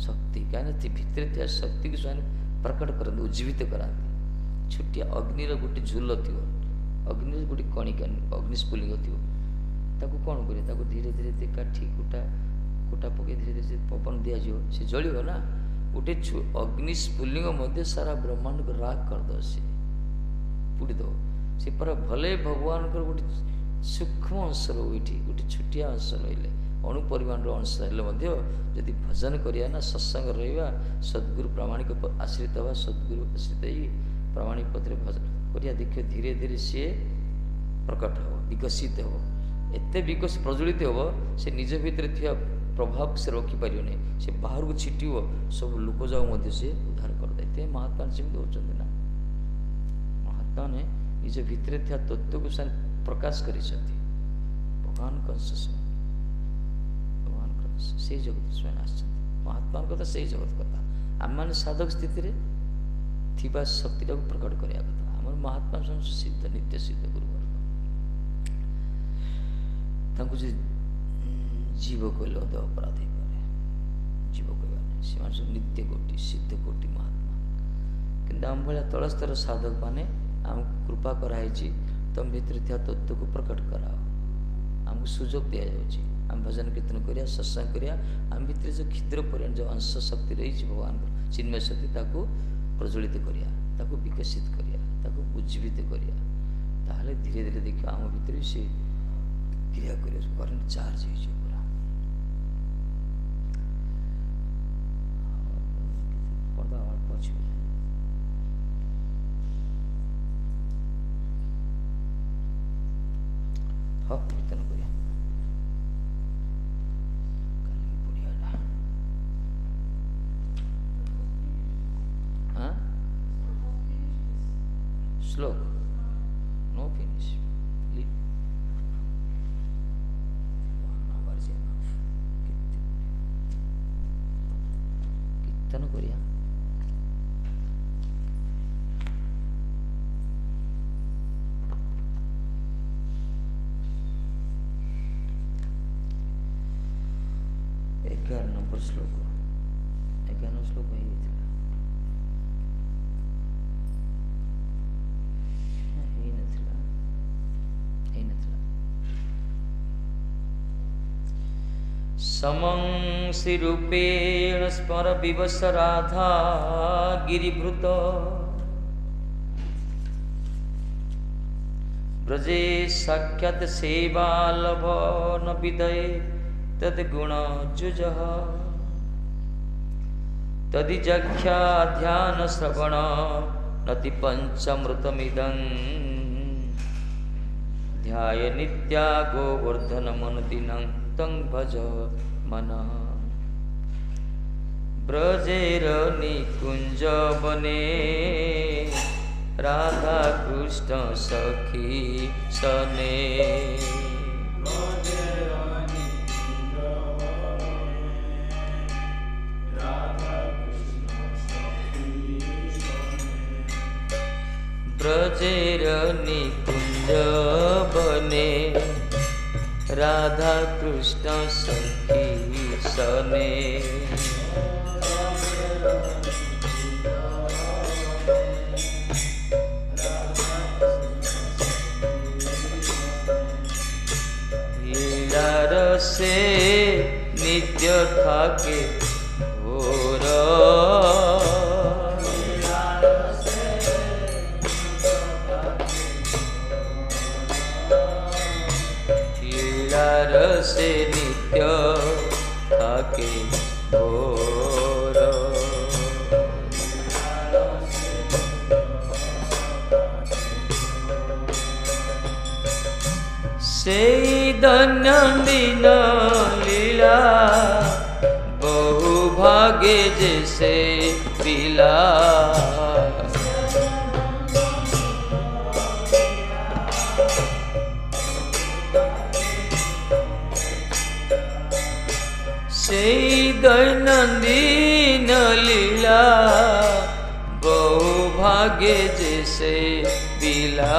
शक्ति कहीं भितर शक्ति को स्वयं प्रकट करते उज्जीवित कराते छुट्टिया अग्निर गोटे झुल थी अग्नि गोटे कणिका अग्निस्फुलिंग थी कौन कर धीरे धीरे काठी कुटा कुटा पकई धीरे धीरे पवन दिज्व सी जलिव ना गोटे अग्निस्फुलिंग मध्य सारा ब्रह्मांड को राग करद सी पुड़ीद से पर भले भगवान गोटे सूक्ष्म अंश रही गोटे छुटिया अंश रही अणुपरिमाण अंश जदि भजन करिया ना सत्संग रहा सद्गुरु प्रामाणिक आश्रित हवा सद्गुरु आश्रित ही प्रामाणिक पत्र भजन करिया देखिए धीरे धीरे सी प्रकट हो विकसित हो एत विकसित प्रज्वलित हो से निज भितर थी प्रभाव से रखिपार नहीं से बाहर को छिटो सब लोक जाऊ सी उद्धार करदे महात्मा सेमती होती ना महात्मा ने निज भितर थी तत्व को प्रकाश कर भगवान अंश से जगत स्वयं आत्मा कथा से जगत कथा आम मैंने साधक स्थिति रे थिबा शक्ति को प्रकट करिया कथा आम महात्मा सिद्ध नित्य सिद्ध गुरुवर्ग जीव कहले अपराधी करे जीव कहने से नित्य कोटि सिद्ध कोटि महात्मा कि आम भाया तलस्तर साधक मैंने आम कृपा कराई तुम भितर थी तत्व को प्रकट कराओ आमको सुजोग दि जाऊँगी आम भजन कीर्तन करिया सत्संग करिया आम भितर जो क्षुद्र परिमाण जो अंश शक्ति रही भगवान चिन्मय शक्ति ताकू प्रज्वलित करिया ताकू विकसित करिया ताकू उज्जीवित करिया ताहले धीरे धीरे देखिए आम भितर से क्रिया करिया करेन्ट चार्ज हो पूरा पर्दा पछ हाँ कीर्तन करिया श्लोक नो फिनिश लीव कीर्तन करिया नंबर श्लोक ଜ୍ଞାନ ଶ୍ଲୋକ ହେଇଯାଇଥିଲା, ହେଇନଥିଲା। समं श्रीरूपेण स्मर विवश राधा गिरिभृत ब्रजे साक्षात् सेवालभ न विदये तद्गुणजुजः तदिजख्या ध्यान श्रवण नति पंचमृतमिदं ध्याय नित्या गोवर्धनमनुदिनं तं भज मन। ब्रजेर निकुंज बने राधा कृष्ण सखी सने ब्रजेर निकुंज बने राधा कृष्ण सखी सने से नित्य थाके घोर लीलार से नित्य थाके घोर से दैनंदिन लीला बहु भागे जैसे पीला से दैनंदिन लीला बहु भागे जैसे पीला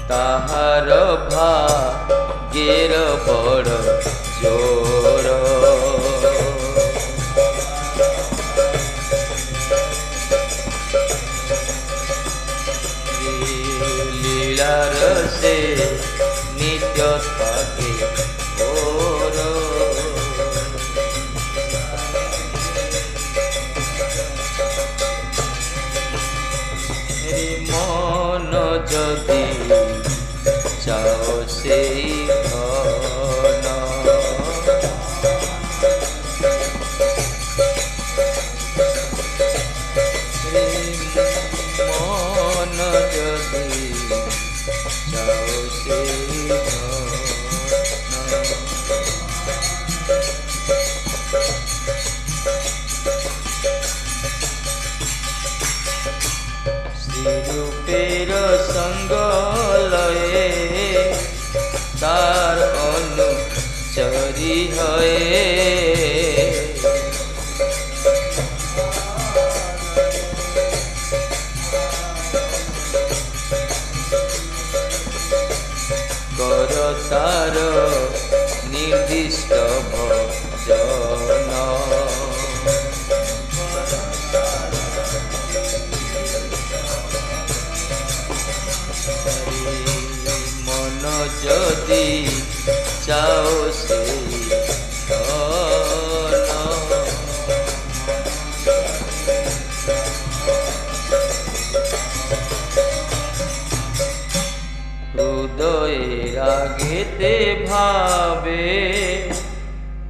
ताहार भाग्येर बड़ जोर लीलार से नित्य थाके घोर मन जदि चाओ से धन मन जदि चाओ से श्रीरूपेर संग लये तार अनुचरी हये कर तार निर्दिष्ट भजन मन जदि चाओ से हृदय रागेते भावे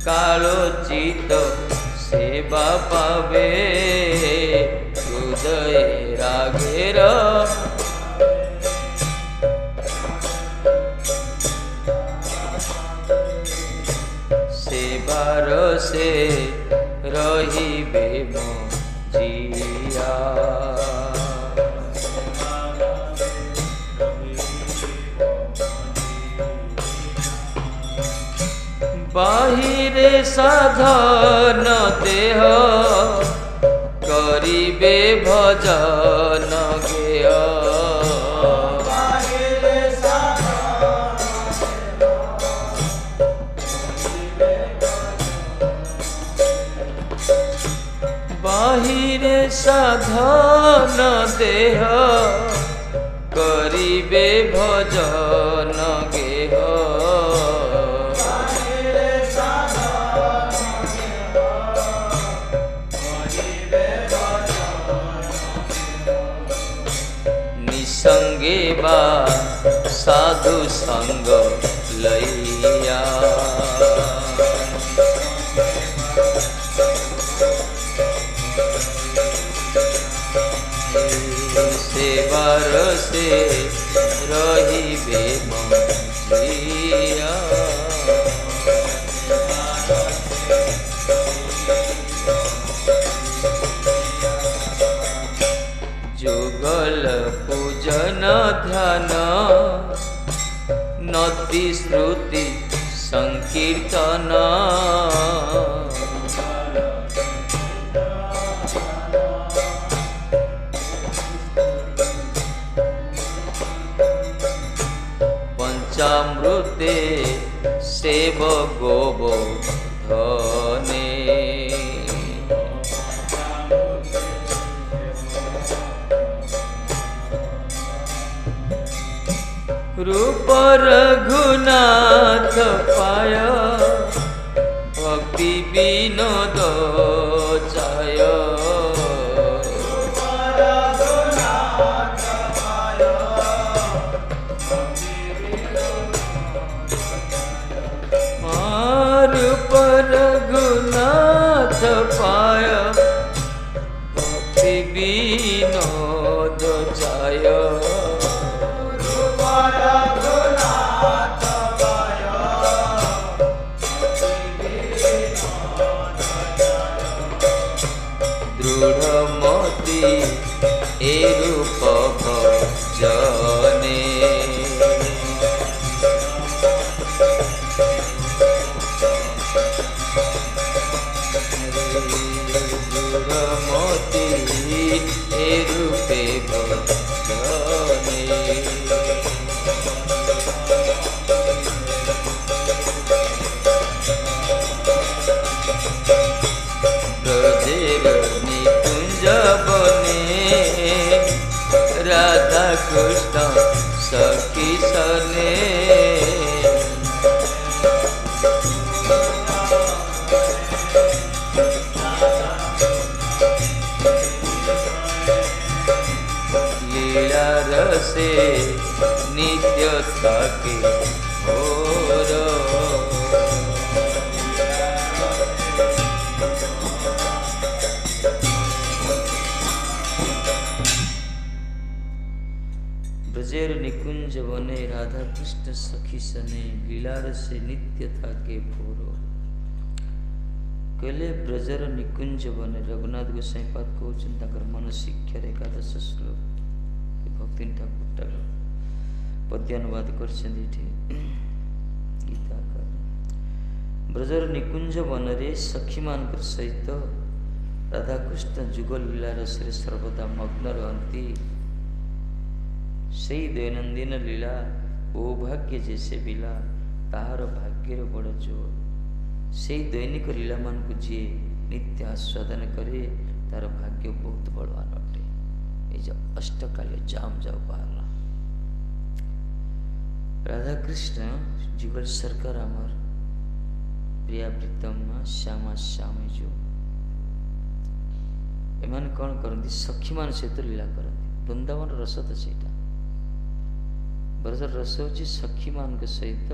कालोचित सेवा पावे हृदय रागेर सेवार से रहिबे मो जिया बाहिरे साधन देह करिबे भजन गेय महिरे साधन देह करिबे भजन गेह निसंगे बा साधु संग लैया सेवार से रहिबे बंचिया जुगल पूजन ध्यान नति श्रुति संकीर्तन पंचामृते सेव गोबोधने रूप रघुनाथ पाय भक्ति विनोद चाय रूप रघुनाथ पाय भक्ति विनोद चाय दृढ़मति ए रूप भजने दृढ़मति ए रूपे भजने बने राधा कृष्ण सखी सने लीला रसे नित्य थाके और ब्रजेर निकुंज बने राधा कृष्ण सखी सने लीलार से नित्य था के भोरो कहले ब्रजेर निकुंज बने रघुनाथ गोसाई पाद कहउछन ताकर मन शिक्षार एकादश श्लोक भक्ति ठाकुर पद्यानुवाद करछन एठी गीताकार ब्रजेर निकुंज बनरे सखी मानकर सहित राधा कृष्ण जुगल लीला रसरे सर्वदा मग्न रहंती से दैनंदिन लीला ओ भाग्य जैसे बिला ताहार भाग्यर बड़ जोर से दैनिक लीला मान को जी नित्य आस्वादन करे तार भाग्य बहुत बड़वान अटे ये जो अष्टकाल्य जाम जाओ बाहर राधा कृष्ण जुगल सरकार आमर प्रिया प्रीतम श्यामा श्यामी जो एमान कौन करती सखी मान सहित लीला करती वृंदावन रस तो सेटा ब्रजर रस हूँ सखी मान सहित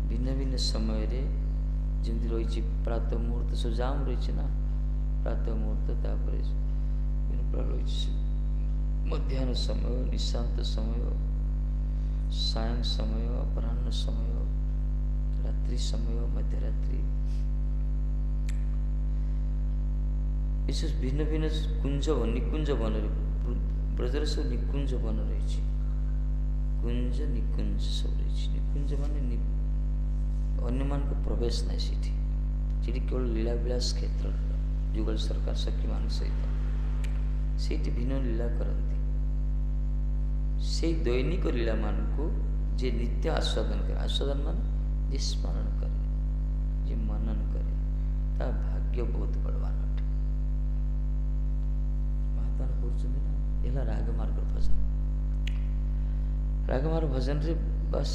भिन्न भिन्न समय जमी रही प्रातः मुहूर्त सब जाम रही ना प्रातः मुहूर्त तापर रही मध्याह्न समय निशांत समय सायं समय अपराह्न समय रात्रि समय मध्यरात्रि इस भिन्न भिन्न कुंज निकुंज बन ब्रजर सब निकुंज बन रही कुंज निकुंज सब रही निकुंज माने अन्य मान को प्रवेश नहीं सीठी केवल लीला विलास क्षेत्र जुगल सरकार सखी मान सहित से भिन्न लीला करती से दैनिक लीला मान को जे नित्य आस्वादन करे आस्वादन मान जे स्मरण करे जे मनन करे ता भाग्य भाग्य बहुत बड़वान अटे। महात्मा करुँच ना रागमार्ग भजन। रागमार्ग भजन रे बस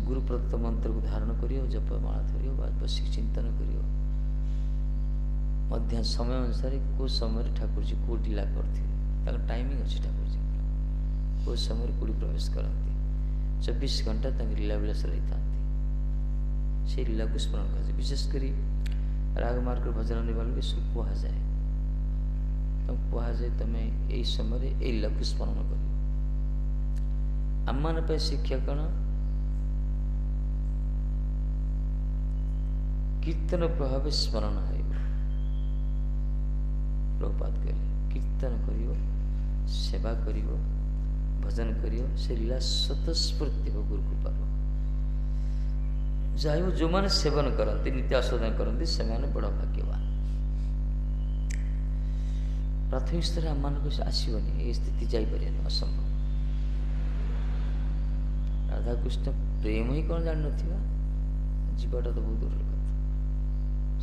गुरु प्रदत्त मंत्र को धारण करियो, जपमाला धरियो, बस बसिक चिंतन करियो। मध्याह्न समय अनुसार को समय ठाकुर जी को लीला करते टाइमिंग अच्छी ठाकुर जी को समय कूड़ी प्रवेश करती 24 घंटा लीला विलास रही था से लीला को स्मरण कर विशेषकर रागमार्ग भजन निवाल सब कह जाए तुम कह जाए तुम्हें यही समय ये लीला को स्मरण कर आम मान शिक्षा कण कीर्तन प्रभाव स्मरण है। प्रभुपाद कहले कीर्तन करियो, सेवा करियो, भजन करियो, से लीला स्वतस्फूर्ति हो गुरु कृपा जाए जो मैंने सेवन करते नित्य आस्वादन करते से बड़ भाग्यवान। प्राथमिक स्तर आम मान आसबनी ये स्थिति जापर असंभव। राधाकृष्ण प्रेम ही कौन जान ना जीवाटा तो बहुत दूर कथा।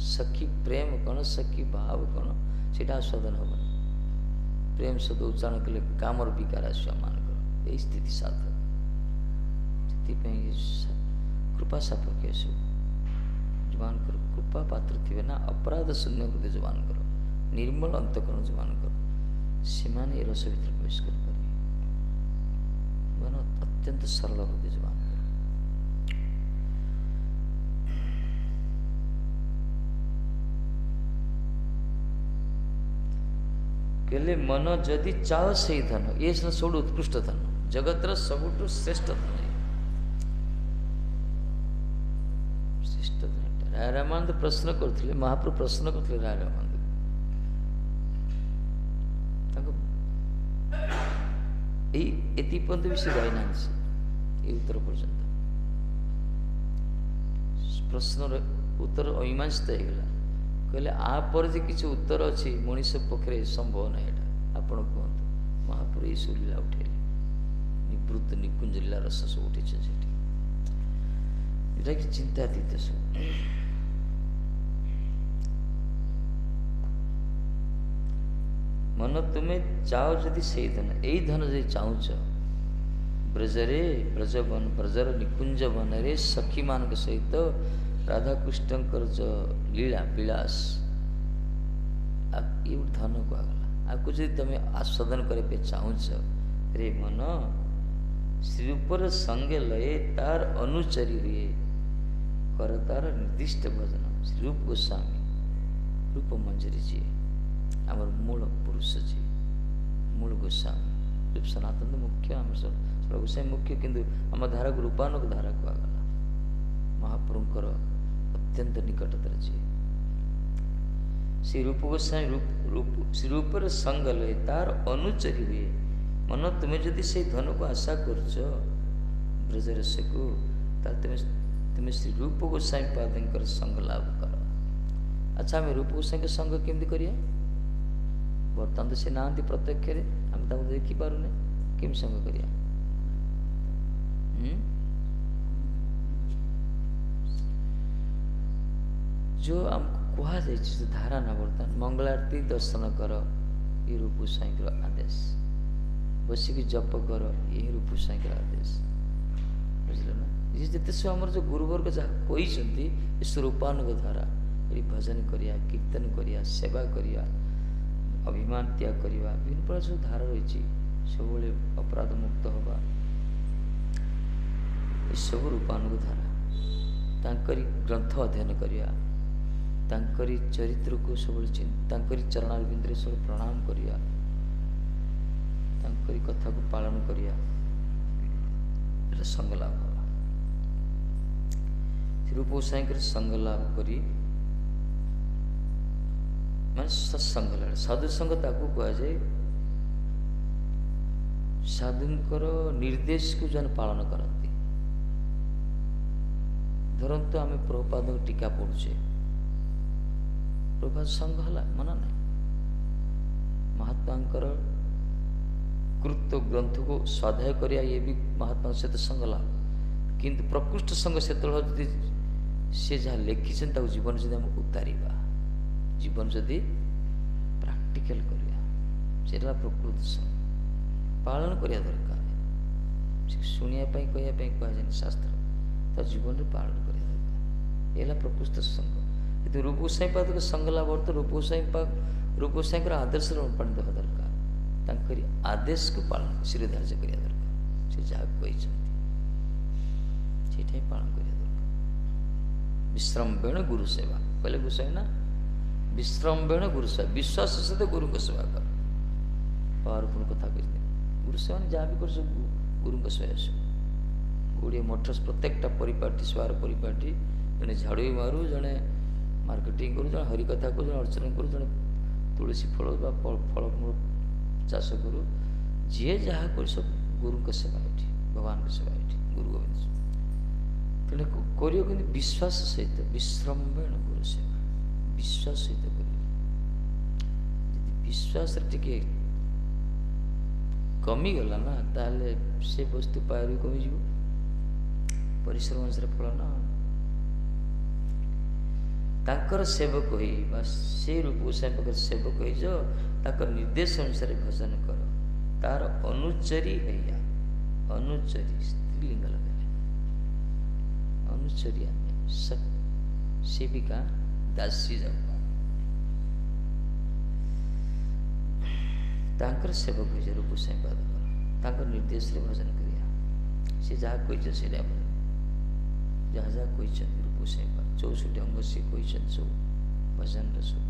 सखी प्रेम कौन, सखी भाव कौन से आस्वादन हम प्रेम शब्द उच्चारण कले कामर विकार आसमान यही स्थिति साधक कृपा सापेक्ष सब जवान कर कृपा पात्र थे ना अपराध शून्य हृदय जवान कर निर्मल अंतकरण जवान कर से रस भर प्रवेश कर अत्यंत सरल हृदय जवान कर। कहले मन जदि चाह से धन ये सब उत्कृष्ट धन जगतर सबुठ श्रेष्ठ धन श्रेष्ठ धन। राय रामानंद प्रश्न करते महाप्रभु प्रश्न करते राय रामानंद एति पर्यंत भी से गाई ना उत्तर पर्यंत प्रश्न उत्तर अमीमांसित होगा। कहले आपर जे किसी उत्तर अच्छी मनीष पक्षे संभव ना यहाँ आपण कहतु महापुर ये सब लीला उठे निवृत्त निकुंज लीला रस सब उठे जोटा कि चिंतातीत सब। मन तुम्हें चाहो जदि से धन यही धन जो चाहूच ब्रजरे ब्रजवन ब्रजर निकुंज वन रे सखी मान सहित राधाकृष्णकर जो लीला विलास ये धन कहगला आपको जो तुम आस्वादन करे चाहूच रे मन श्रीरूपर संगे लये तार अनुचरी हुए कर तार निर्दिष्ट भजन। श्रीरूप गोस्वामी रूप मंजरी जी आमर मूल पुरुष जी मूल गोस्वामी रूप सनातन तो मुख्य आम सब गोस्वामी मुख्य किंतु आम धारा को रूपानुक धारा कहगला महाप्रभुंकर अत्यंत निकटतर जी श्री रूप गोस्वामी रूप श्री रूपर संग लय तार अनुचरी हुए मन तुम्हें जदि से धन को आशा कर ब्रजरस को तुम्हें श्री रूप गोस्वामी पाद संग लाभ कर। अच्छा आम रूप गोस्वामी के संग केमती करिया बर्तमान तो से ना प्रत्यक्ष आम देखी पारे केम संग करिया जो आमको कह जाए धारा ना बर्तमान मंगलारती दर्शन कर ये रूप गोस्वामी आदेश बसिक जप कर ये रूप गोस्वामी आदेश बुझल ना ये जिते सब आम जो गुरुवर्ग जहाँ कही स्वरूपानुग धारा ये भजन करिया कीर्तन करिया सेवा करिया अभिमान त्याग करिया विभिन्न प्रकार जो धारा रही सब अपराध मुक्त हवा ये सब रूपानुग धारा तांकरी ग्रंथ अध्ययन करिया तांकरी चरित्र को सब चरणारविंद सब प्रणाम करिया तांकरी कथा को पालन करिया संग लाभ हवा रूप गोस्वामी संग लाभ करी मान सत्संग लड़े साधु संग ताकू कह जाए साधुंकर निर्देश को जन पालन करती धरतु आम प्रभुपाद टीका पढ़ुचे प्रभुपाद संग है मना नहीं महात्मा कृत ग्रंथ को स्वाध्याय करिया ये भी महात्मा सहित संग लाभ किंतु प्रकृष्ट संग से सी जहाँ लिखी जीवन जब उतार जीवन ଜୀବନ ଯଦି ପ୍ରାକ୍ଟିକାଲ କରିବା, ସେଇଟା ପ୍ରକୃତ ସଙ୍ଗ ପାଳନ କରିବା ଦରକାର। ସେ ଶୁଣିବା ପାଇଁ କହିବା ପାଇଁ କୁହାଯାଏନି ଶାସ୍ତ୍ର, ତା ଜୀବନରେ ପାଳନ କରିବା ଦରକାର। ଏ ହେଲା ପ୍ରକୃତ ସଙ୍ଗ। କିନ୍ତୁ ରୂପ ଗୋସାଇଁ ପାଦକ ସଙ୍ଗ ଲାଭ ଅର୍ଥ ରୂପ ଗୋସାଇଙ୍କର ଆଦର୍ଶରେ ଅନୁପ୍ରାଣିତ ହେବା ଦରକାର। ତାଙ୍କରି ଆଦେଶକୁ ପାଳନ ଶିରଧାର୍ଯ୍ୟ କରିବା ଦରକାର। ସେ ଯାହାକୁ କହିଛନ୍ତି ସେଇଟା ହିଁ ପାଳନ କରିବା ଦରକାର। ବିଶ୍ରମ୍ବେଣ ଗୁରୁ ସେବା କହିଲେ ଗୋସାଇଁ ନା, ବିଶ୍ରମ୍ବେଣ ଗୁରୁ ସେବା, ବିଶ୍ୱାସ ସହିତ ଗୁରୁଙ୍କ ସେବା କର। ପାୱାରଫୁଲ କଥା କହିଛନ୍ତି। ଗୁରୁ ସେବା ଯାହା ବି କରୁଛ ଗୁରୁଙ୍କ ସେବା ଆସିବ। ଗୁଡ଼ିଏ ମଠ ପ୍ରତ୍ୟେକଟା ପରିପାଟି ସ୍ୱାର ପରିପାଟି, ଜଣେ ଝାଡ଼ୁ ମାରୁ, ଜଣେ ମାର୍କେଟିଂ କରୁ, ଜଣେ ହରିକଥା କରୁ, ଜଣେ ଅର୍ଚ୍ଚନା କରୁ, ଜଣେ ତୁଳସୀ ଫଳ ବା ଫଳମୂଳ ଚାଷ କରୁ। ଯିଏ ଯାହା କରୁ ସବୁ ଗୁରୁଙ୍କ ସେବା ଏଠି, ଭଗବାନଙ୍କ ସେବା ଏଠି, ଗୁରୁ ଗୋବିନ୍ଦ। ତେଣୁ କରିବ କିନ୍ତୁ ବିଶ୍ୱାସ ସହିତ, ବିଶ୍ରମ୍ବେଣ ଗୁରୁ ସେବା, ବିଶ୍ୱାସ ସହିତ କରିବ। ଯଦି ବିଶ୍ୱାସରେ ଟିକେ କମିଗଲା ନା, ତାହେଲେ ସେ ବସ୍ତୁ ପାଇରୁ କମିଯିବ। ପରିଶ୍ରମ ଅନୁସାରେ ଫଳ ନା। ତାଙ୍କର ସେବକ ହୋଇ ବା ସେ ରୂପ ଗୋସାଇଁ ପାଖରେ ସେବକ ହେଇଯାଅ, ତାଙ୍କ ନିର୍ଦ୍ଦେଶ ଅନୁସାରେ ଭଜନ କର, ତାର ଅନୁଚରୀ ହେଇଆ। ଅନୁଚରୀ ସ୍ତ୍ରୀଲିଙ୍ଗ ଲଗାଇଲେ, ଅନୁଚରୀ ଆମେ ସେବିକା ଦାସୀ ଯାଉ, ତାଙ୍କର ସେବକ ହେଇଯାଅ ରୂପ ଗୋସାଇଁ ପାଦକ, ତାଙ୍କ ନିର୍ଦ୍ଦେଶରେ ଭଜନ କରିବା। ସେ ଯାହା କହିଛନ୍ତି ସେଇଟା ଭଜନ, ଯାହା ଯାହା କହିଛନ୍ତି ରୂପ ଗୋସାଇଁ ପାଦ 64 ଅଙ୍ଗ ସେ କହିଛନ୍ତି ସବୁ ଭଜନର ସବୁ।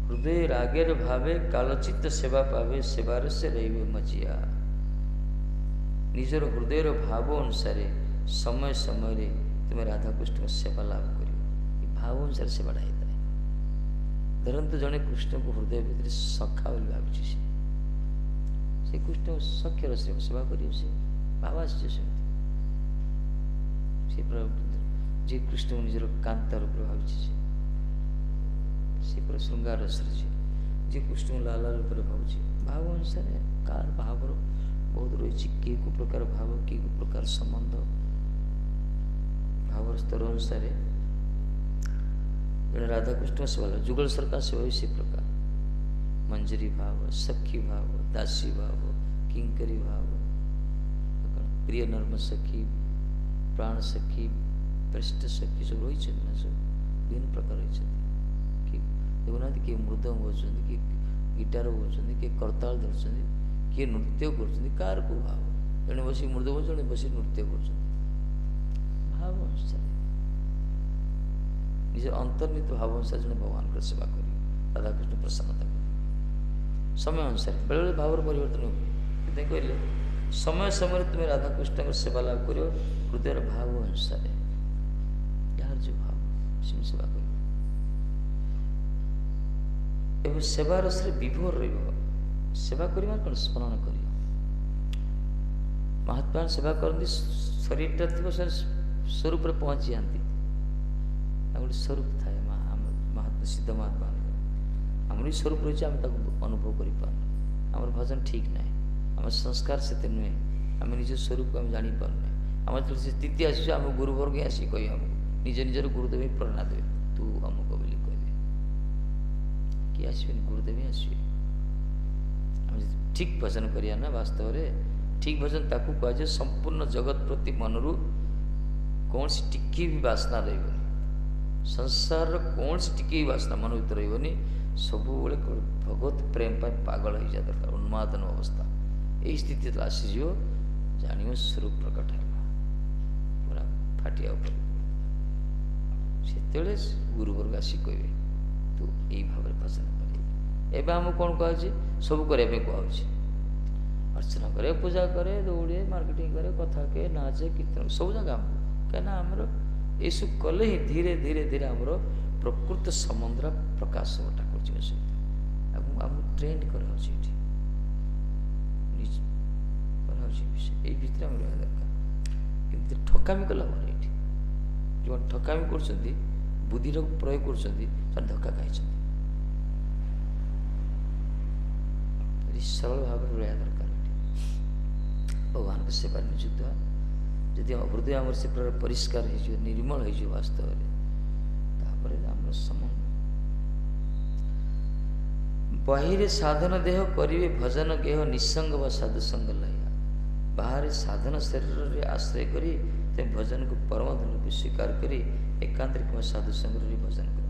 ହୃଦୟ ରାଗେର ଭାବେ କାଲଚିତ ସେବା ପାବେ, ସେବାର ସେ ରହିବେ ମଜିଆ। ନିଜର ହୃଦୟର ଭାବ ଅନୁସାରେ ସମୟ ସମୟରେ ତୁମେ ରାଧାକୃଷ୍ଣଙ୍କ ସେବା ଲାଭ କରିବ। ଏ ଭାବ ଅନୁସାରେ ସେବାଟା ହେଇଥାଏ। ଧରନ୍ତୁ ଜଣେ କୃଷ୍ଣଙ୍କୁ ହୃଦୟ ଭିତରେ ସଖା ବୋଲି ଭାବୁଛି, ସେ କୃଷ୍ଣ ସଖ୍ୟର ସେବା କରିବ, ସେ ଭାବ ଆସିଛି ସେମିତି। ସେ ଯେ କୃଷ୍ଣଙ୍କୁ ନିଜର କାନ୍ତା ରୂପରେ ଭାବୁଛି, ସେ ପୁରା ଶୃଙ୍ଗାର ରସରେ ଯେ କୃଷ୍ଣଙ୍କୁ ଲାଲା ରୂପରେ ଭାବୁଛି, ଭାବ ଅନୁସାରେ କାହାର ଭାବର ବହୁତ ରହିଛି। କିଏ କେଉଁ ପ୍ରକାର ଭାବ, କିଏ କେଉଁ ପ୍ରକାର ସମ୍ବନ୍ଧ, ଭାବର ସ୍ତର ଅନୁସାରେ ଜଣେ ରାଧାକୃଷ୍ଣ ସେବା, ଯୁଗଳ ସରକାର ସେବା ବି ସେ ପ୍ରକାର। ମଞ୍ଜରୀ ଭାବ, ସଖୀ ଭାବ, ଦାସୀ ଭାବ, କିଙ୍କରୀ ଭାବ, ପ୍ରିୟ ନର୍ମ ସଖୀ, ପ୍ରାଣ ସଖୀ, ପ୍ରେଷ୍ଟ ସଖୀ ସବୁ ରହିଛନ୍ତି ନା, ସବୁ ବିଭିନ୍ନ ପ୍ରକାର ରହିଛନ୍ତି। କିଏ ଦେଖୁନାହାନ୍ତି, କିଏ ମୃଦଙ୍ଗ ବଜୁଛନ୍ତି, କିଏ ଗିଟାର ବଜୁଛନ୍ତି, କିଏ କରତାଳ ଧରୁଛନ୍ତି, କିଏ ନୃତ୍ୟ କରୁଛନ୍ତି। କାହାର କେଉଁ ଭାବ, ଜଣେ ବସି ମୃଦଙ୍ଗ, ଜଣେ ବସି ନୃତ୍ୟ କରୁଛନ୍ତି। ଭାବ ଅନୁସାରେ ନିଜର ଅନ୍ତର୍ନିହିତ ଭାବ ଅନୁସାରେ ଜଣେ ଭଗବାନଙ୍କର ସେବା କରିବ, ରାଧାକୃଷ୍ଣ ପ୍ରସନ୍ନତା କରିବ। ସମୟ ଅନୁସାରେ ବେଳେବେଳେ ଭାବର ପରିବର୍ତ୍ତନ ହୁଏ, ସେଥିପାଇଁ କହିଲେ ସମୟ ସମୟରେ ତୁମେ ରାଧାକୃଷ୍ଣଙ୍କର ସେବା ଲାଭ କରିବ, ହୃଦୟର ଭାବ ଅନୁସାରେ। ଯାହାର ଯେଉଁ ଭାବ ସେମିତି ସେବା କରିବ। ଏବଂ ସେବା ରସରେ ବିଭୋର ରହିବ। ସେବା କରିବା କ'ଣ, ସ୍ମରଣ କରିବ। ମହାତ୍ମା ସେବା କରନ୍ତି, ଶରୀରଟା ଥିବ ସେ ସ୍ୱରୂପରେ ପହଞ୍ଚି ଯାଆନ୍ତି। ଆଉ ଗୋଟେ ସ୍ୱରୂପ ଥାଏ ମହାତ୍ମା ସିଦ୍ଧ ମହାତ୍ମାଙ୍କର। ଆମର ବି ସ୍ୱରୂପ ରହିଛି, ଆମେ ତାକୁ ଅନୁଭବ କରିପାରୁନୁ। ଆମର ଭଜନ ଠିକ୍ ନାହିଁ, ଆମର ସଂସ୍କାର ସେତେ ନୁହେଁ, ଆମେ ନିଜ ସ୍ୱରୂପକୁ ଆମେ ଜାଣିପାରୁନେ। ଆମର ଯେତେବେଳେ ସେ ସ୍ଥିତି ଆସିଛୁ, ଆମ ଗୁରୁବର୍ଗ ଆସିକି କହିବେ ଆମକୁ, ନିଜ ନିଜର ଗୁରୁଦେବ ପ୍ରେରଣା ଦେବେ, ତୁ ଅମୁକ ବୋଲି କହିବେ। କିଏ ଆସିବେନି, ଗୁରୁଦେବ ଆସିବେ। ଆମେ ଯଦି ଠିକ୍ ଭଜନ କରିବା ନା, ବାସ୍ତବରେ ଠିକ୍ ଭଜନ ତାକୁ କୁହାଯାଏ ସମ୍ପୂର୍ଣ୍ଣ ଜଗତ ପ୍ରତି ମନରୁ କୌଣସି ଟିକିଏ ବି ବାସନା ରହିବନି। ସଂସାରର କୌଣସି ଟିକିଏ ବି ବାସନା ମନ ଭିତରେ ରହିବନି। ସବୁବେଳେ ଭଗବତ ପ୍ରେମ ପାଇଁ ପାଗଳ ହେଇଯିବା ଦରକାର, ଉନ୍ମାଦନ ଅବସ୍ଥା। ଏଇ ସ୍ଥିତି ଯେତେବେଳେ ଆସିଯିବ, ଜାଣିବ ସ୍ୱରୂପ ପ୍ରକଟ ହେଲା, ପୁରା ଫାଟିବା ଉପରେ। ସେତେବେଳେ ଗୁରୁବର୍ଗ ଆସି କହିବେ, ତୁ ଏଇ ଭାବରେ ଭଜନ କରିବୁ। ଏବେ ଆମକୁ କ'ଣ କୁହାଯାଉଛି, ସବୁ କରିବା ପାଇଁ କୁହାଯାଉଛି। ଅର୍ଚ୍ଚନା କରେ, ପୂଜା କରେ, ଦୌଡ଼େ, ମାର୍କେଟିଂ କରେ, କଥା କହେ, ନାଚେ, କୀର୍ତ୍ତନ, ସବୁ ଜାଗା ଆମକୁ। କାହିଁକିନା ଆମର ଏସବୁ କଲେ ହିଁ ଧୀରେ ଧୀରେ ଧୀରେ ଆମର ପ୍ରକୃତ ସମ୍ବନ୍ଧର ପ୍ରକାଶ ଠାକୁରଜୀଙ୍କ ସହିତ ଏବଂ ଆମକୁ ଟ୍ରେଣ୍ଡ କରାହେଉଛି ଏଠି କରାହେଉଛି ବିଷୟ। ଏଇ ଭିତରେ ଆମେ ରହିବା ଦରକାର। କିନ୍ତୁ ଠକାମି କଲା ପରେ ଏଠି ଯେଉଁମାନେ ଠକାମି କରୁଛନ୍ତି, ବୁଦ୍ଧିର ପ୍ରୟୋଗ କରୁଛନ୍ତି, ସେମାନେ ଧକ୍କା ଖାଇଛନ୍ତି। ସରଳ ଭାବରେ ରହିବା ଦରକାର। ଭଗବାନଙ୍କ ସେବାରେ ନିଯୁକ୍ତ। ଯଦି ହୃଦୟ ଆମର ସେ ପ୍ରକାର ପରିଷ୍କାର ହେଇଯିବ, ନିର୍ମଳ ହେଇଯିବ, ବାସ୍ତବରେ ତାପରେ ଆମର ସମନ୍ୱୟ। ବାହିରେ ସାଧନ ଦେହ କରିବେ ଭଜନ ଗେହ ନିଃସଙ୍ଗ ବା ସାଧୁସଙ୍ଗ ଲୟା। ବାହାରେ ସାଧନ ଶରୀରରେ ଆଶ୍ରୟ କରି ସେ ଭଜନକୁ ପରମ ଧନକୁ ସ୍ୱୀକାର କରି ଏକାନ୍ତରେ କିମ୍ବା ସାଧୁସଙ୍ଗରେ ଭଜନ କର।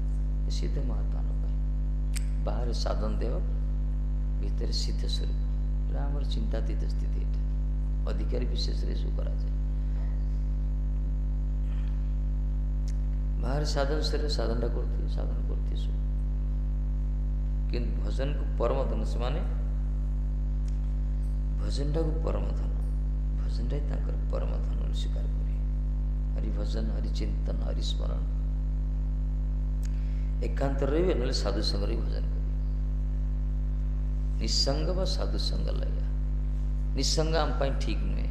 ଏ ସିଦ୍ଧ ମହାତ୍ମାଙ୍କ ପାଇଁ ବାହାରେ ସାଧନ ଦେହ, ଭିତରେ ସିଦ୍ଧ ସ୍ୱରୂପ। ଏଇଟା ଆମର ଚିନ୍ତାତୀତ ସ୍ଥିତି। ଏଇଟା ଅଧିକାରୀ ବିଶେଷରେ ଏସବୁ କରାଯାଏ। ବାହାରେ ସାଧନ ଶରୀରରେ ସାଧନଟା କରୁଥିବେ, ସାଧନ କରୁଥିବେ ସବୁ, କିନ୍ତୁ ଭଜନକୁ ପରମ ଧନ। ସେମାନେ ଭଜନଟାକୁ ପରମ ଧନ, ଭଜନଟା ହିଁ ତାଙ୍କର ପରମ ଧନ ସ୍ୱୀକାର କରିବେ। ହରିଭଜନ, ହରିଚିନ୍ତନ, ହରିସ୍ମରଣ ଏକାନ୍ତ ରହିବେ, ନହେଲେ ସାଧୁସଙ୍ଗରେ ଭଜନ କରିବେ। ନିଃସଙ୍ଗ ବା ସାଧୁସଙ୍ଗ ଲୟା। ନିଃସଙ୍ଗ ଆମ ପାଇଁ ଠିକ୍ ନୁହେଁ,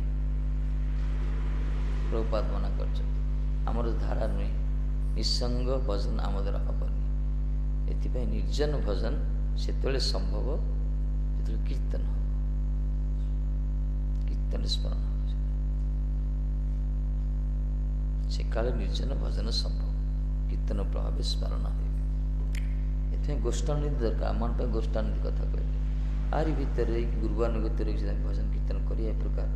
ପ୍ରଭୁପାଦ ମନା କରିଛନ୍ତି। ଆମର ଧାରା ନୁହେଁ, ନିଃସଙ୍ଗ ଭଜନ ଆମ ଦ୍ୱାରା ହେବନି। ଏଥିପାଇଁ ନିର୍ଜନ ଭଜନ ସେତେବେଳେ ସମ୍ଭବ ଯେତେବେଳେ କୀର୍ତ୍ତନ ହେବ, କୀର୍ତ୍ତନ ସ୍ମରଣ ହେବ। ସେ କାଳେ ନିର୍ଜନ ଭଜନ ସମ୍ଭବ, କୀର୍ତ୍ତନ ପ୍ରଭାବେ ସ୍ମରଣ ହେବେ। ଏଥିପାଇଁ ଗୋଷ୍ଠାନୁତି ଦରକାର। ଆମ ପାଇଁ ଗୋଷ୍ଠାନୁତି କଥା କହିଲେ, ଆରି ଭିତରେ ରହିକି ଗୁରୁବାନୁଗତରେ ଭଜନ କୀର୍ତ୍ତନ କରିବା, ଏ ପ୍ରକାର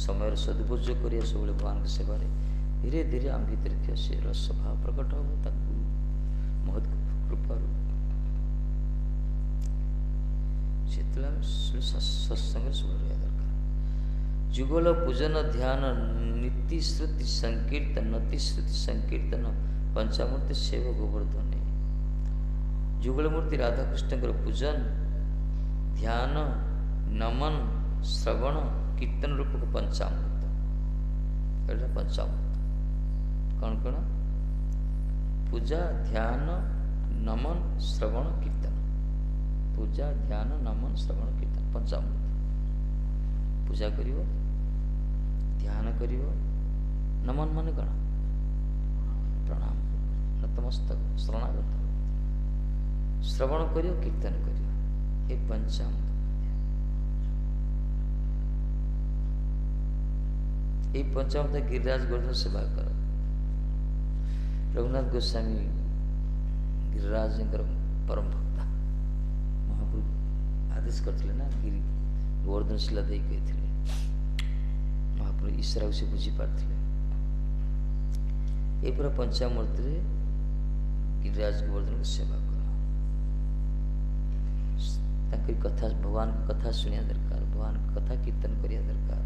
ସମୟର ସଦୁପଯୋଗ କରିବା, ସବୁବେଳେ ଭଗବାନଙ୍କ ସେବାରେ, ଧୀରେ ଧୀରେ ଆମ ଭିତରେ ଥିବା ସେ ରସଭାବ ପ୍ରକଟ ହେବ ତାକୁ ମହତ୍ କୃପାରୁ। ସେତେବେଳେ ଆମେ ସତ୍ସଙ୍ଗରେ ସବୁବେଳେ ରହିବା ଦରକାର। ଯୁଗଳ ପୂଜନ ଧ୍ୟାନ ନୀତି ଶ୍ରୁତି ସଂକୀର୍ତ୍ତନ, ନତି ଶ୍ରୁତି ସଂକୀର୍ତ୍ତନ ପଞ୍ଚାମୂର୍ତ୍ତି ସେବ ଗୋବର୍ଦ୍ଧନେ। ଯୁଗଳ ମୂର୍ତ୍ତି ରାଧାକୃଷ୍ଣଙ୍କର ପୂଜନ, ଧ୍ୟାନ, ନମନ, ଶ୍ରବଣ, କୀର୍ତ୍ତନ ରୂପକ ପଞ୍ଚାମୃତ। ଏଇଟା ପଞ୍ଚାମୃତ। କ'ଣ କ'ଣ? ପୂଜା, ଧ୍ୟାନ, ନମନ, ଶ୍ରବଣ, କୀର୍ତ୍ତନ। ପୂଜା, ଧ୍ୟାନ, ନମନ, ଶ୍ରବଣ, କୀର୍ତ୍ତନ ପଞ୍ଚାମୃତ। ପୂଜା କରିବ, ଧ୍ୟାନ କରିବ, ନମନ ମାନେ କ'ଣ? ପ୍ରଣାମ, ନତମସ୍ତକ, ଶରଣାଗତ। ଶ୍ରବଣ କରିବ, କୀର୍ତ୍ତନ କରିବ, ଏ ପଞ୍ଚାମୃତ। এই ପଞ୍ଚାମୃତ ଗିରିରାଜ ଗୋବର୍ଦ୍ଧନ ସେବା କର। ରଘୁନାଥ ଗୋସ୍ୱାମୀ ଗିରିରାଜଙ୍କର ପରମ ଭକ୍ତ। ମହାପ୍ରଭୁ ଆଦେଶ କରିଥିଲେ ନା, ଗିରି ଗୋବର୍ଦ୍ଧନ ଶିଲା ଦେଇ କହିଥିଲେ। ମହାପ୍ରଭୁ ଈଶ୍ୱରକୁ ସେ ବୁଝିପାରିଥିଲେ। ଏ ପୁରା ପଞ୍ଚାମୃତରେ ଗିରିରାଜ ଗୋବର୍ଦ୍ଧନକୁ ସେବା କର। ତାଙ୍କରି କଥା, ଭଗବାନଙ୍କ କଥା ଶୁଣିବା ଦରକାର, ଭଗବାନଙ୍କ କଥା କୀର୍ତ୍ତନ କରିବା ଦରକାର,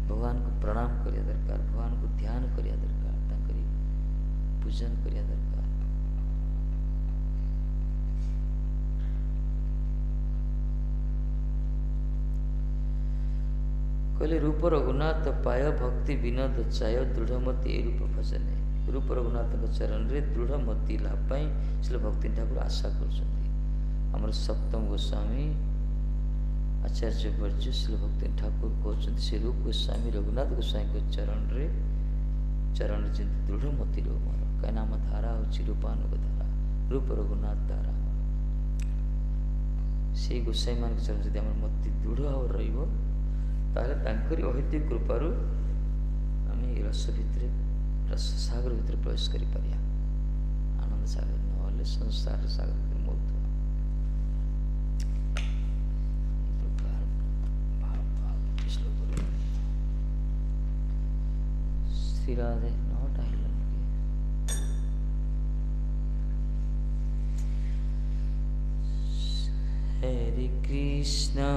ଭଗବାନଙ୍କୁ ପ୍ରଣାମ କରିବା ଦରକାର, ଭଗବାନଙ୍କୁ ଧ୍ୟାନ କରିବା ଦରକାର, ତାଙ୍କରି ପୂଜନ କରିବା ଦରକାର। କହିଲେ ରୂପ ରଘୁନାଥ ପାୟ ଭକ୍ତି ବିନୋଦ ଚାୟ ଦୃଢ଼ମତି ଏ ରୂପ ଭଜନେ। ରୂପ ରଘୁନାଥଙ୍କ ଚରଣରେ ଦୃଢ଼ମତି ଲାଭ ପାଇଁ ଶ୍ରୀ ଭକ୍ତି ଠାକୁର ଆଶା କରୁଛନ୍ତି। ଆମର ସପ୍ତମ ଗୋସ୍ୱାମୀ ଆଚାର୍ଯ୍ୟ ବର୍ଜ୍ୟ ଶ୍ରୀ ଭକ୍ତି ଠାକୁର କହୁଛନ୍ତି, ସେ ରୂପ ଗୋସ୍ୱାମୀ ରଘୁନାଥ ଗୋସ୍ୱାମୀଙ୍କ ଚରଣରେ ଯେମିତି ଦୃଢ଼ମତି ରହୁ ମୋର। କାହିଁକିନା ଆମ ଧାରା ହେଉଛି ରୂପାନୁଗ ଧାରା, ରୂପ ରଘୁନାଥ ଧାରା। ସେଇ ଗୋସ୍ୱାମୀମାନଙ୍କ ଚରଣ ଯଦି ଆମର ମତି ଦୃଢ଼ ଭାବରେ ରହିବ, ତାହେଲେ ତାଙ୍କରି ଅହେତୁକ କୃପାରୁ ଆମେ ଏ ରସ ଭିତରେ, ରସ ସାଗର ଭିତରେ ପ୍ରବେଶ କରିପାରିବା। ଆନନ୍ଦ ସାଗର, ନହେଲେ ସଂସାର ସାଗର ଭିତରେ ମଉତ। ଶ୍ରୀ ରାଧେ ନଅଟା ହେଲାଣି କି? हरे कृष्णा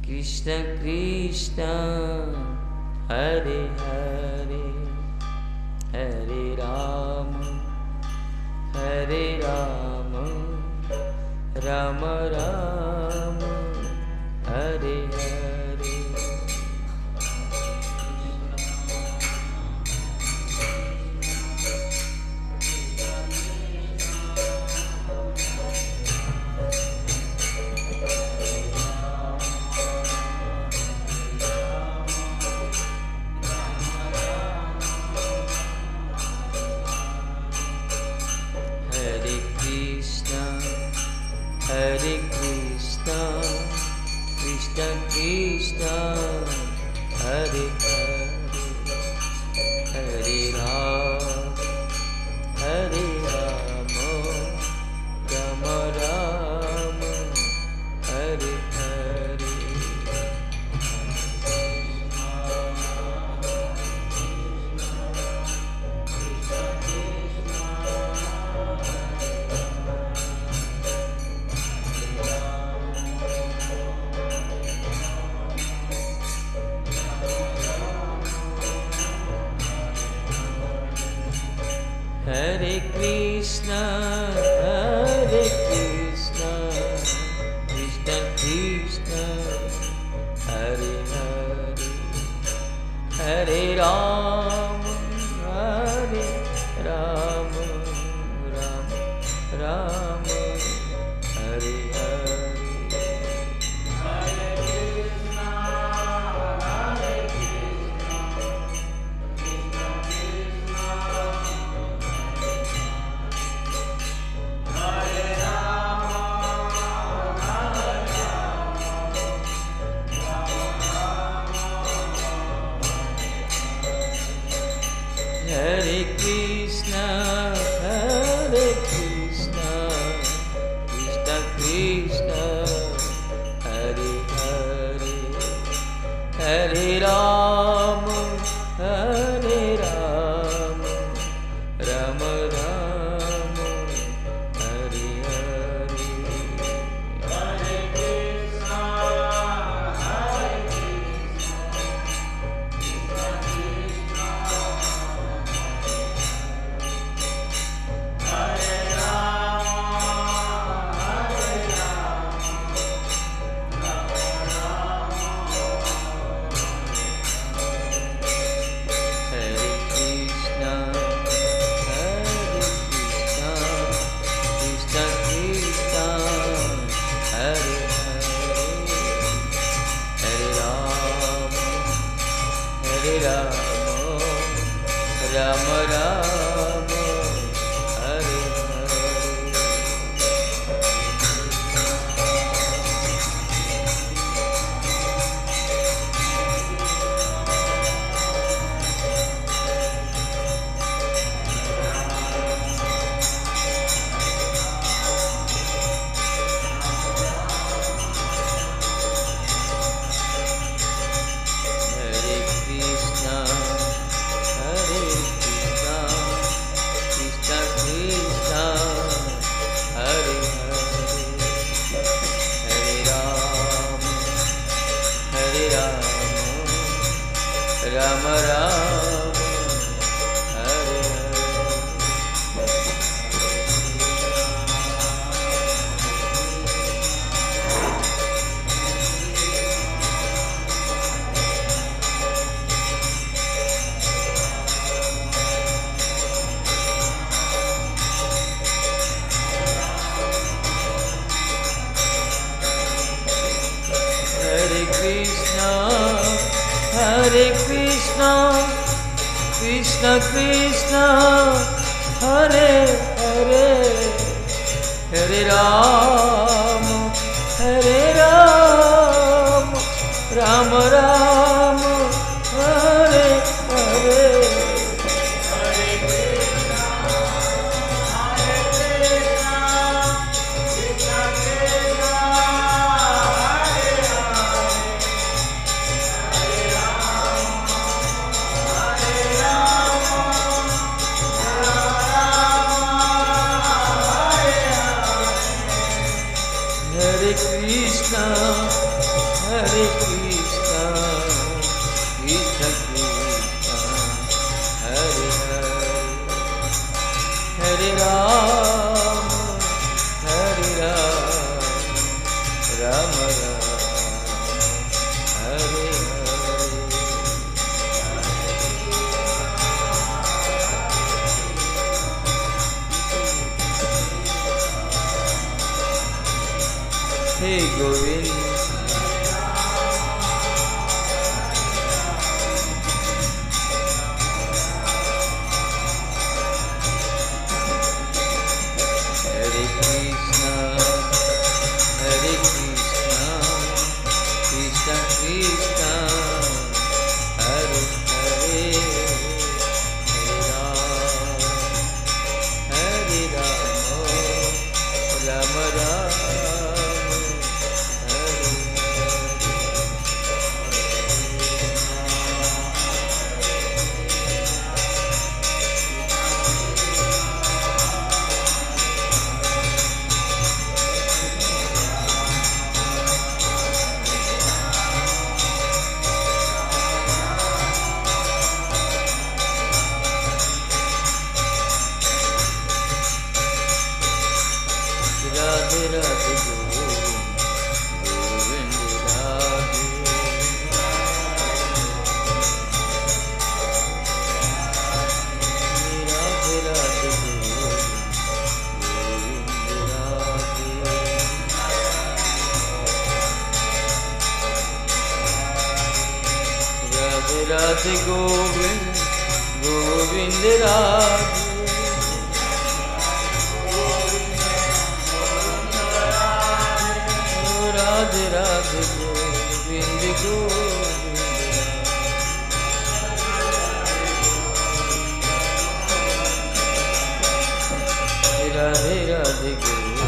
कृष्ण कृष्ण हरे हरे, हरे Ram Ram Ram Hare Hare. Hare Krishna Krishna, Hare Krishna, Krishna Krishna, Hare Hare, Hare Rama, Hare Rama, Rama Rama, Hare Hare. Hare Krishna, Hare Krishna, Krishna Krishna, Hare Hare, Hare Rama, Hare Rama, Rama Rama, Hare Hare. Hare Krishna, Hare Rama Rama, Hare Rama Rama, Hare Hare Krishna, Hare Krishna, Krishna Krishna, Hare Hare, Hare Rama, Hare Rama, Rama Rama, Hare Hare. Hare Krishna, Hare Krishna, Krishna Krishna, Hare Hare Krishna. Govind Govind Radhe Radhe Radhe Govind Govind Radhe Radhe Govind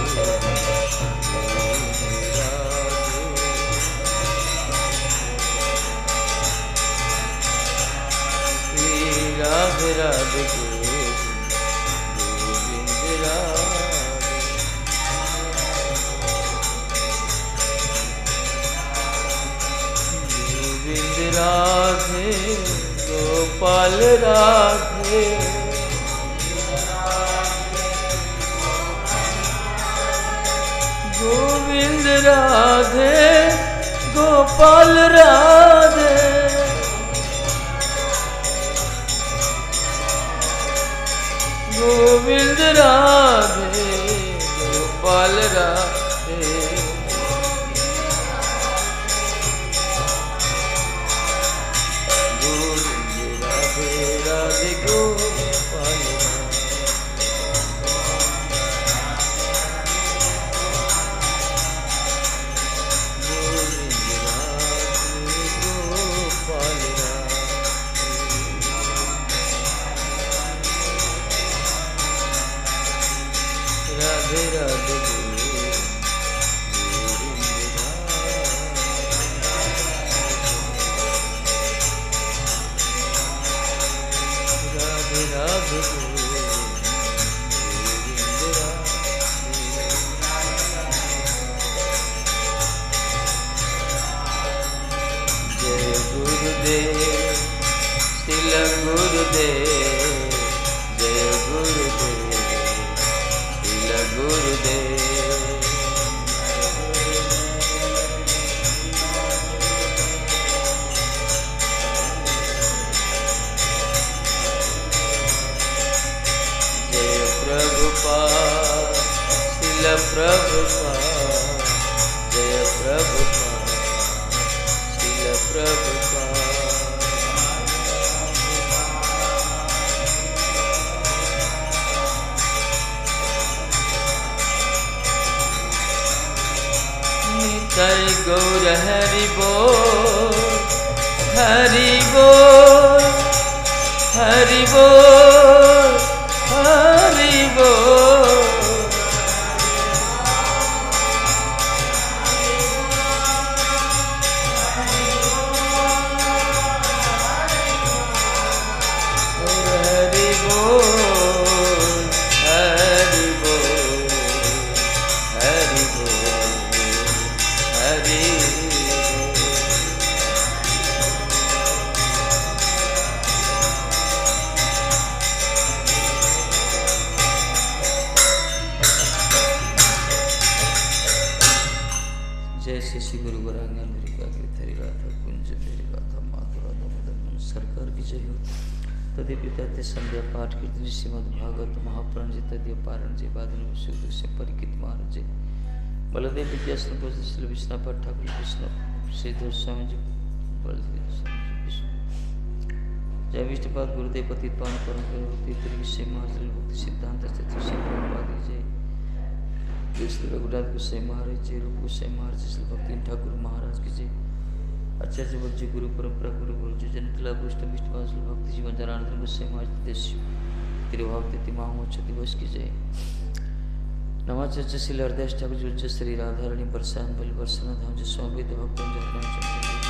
Radhe Radhe Govind Radhe Govind Radhe Gopal Radhe Govind Radhe Gopal Radhe Govind Radhe Gopal Radhe Govind Radhe Radhe Gopal Radhe Radhe Radhe Radhe जय गुरुदेव तिल गुरुदेव जय गुरुदेव गुरुदेव जय प्रभुपाद श्रील प्रभुपाद जय प्रभुपाद श्रील प्रभुपाद जय गौर हरि बोल हरि बोल हरि बोल हरि बोल हरि बोल हरि बोल हरि बोल हरि जैसे श्री गुरु वरांगन मेरी थरी गाथा कुंज मेरी गाथा माधुरा दमोदर सरकार की जय हो तदे पिता ते संध्या पाठ कीर्तन श्रीमद् भागवत महापुराण जी तदे पारण जी बादन शुद्ध से परिकित महाराज जी बलदेव विद्यासन श्री विष्णुपद ठाकुर कृष्ण श्रीधर स्वामी जी बलदेव स्वामी जी विष्णु जय विष्णुपाद गुरुदेव पतित पावन परम तीर्थ विषय महाजल भक्ति सिद्धांत चतुर्थ जय श्री रघुनाथ गोसाई महाराज जय रूप गोसाई महाराज श्री भक्ति ठाकुर महाराज की जय आचार्य वज्र गुरु परंपरा गुरु गुरु जय जनतला वैष्णव विष्णुवास भक्ति जीवन जनार्दन गोसाई महाराज देश तिरुभाव तिथि महामोक्ष दिवस की जय नमाचार्य श्री हरदास ठाकुर श्री राधा रानी बरसात बलि बरसाना धाम जी स्वामी भक्त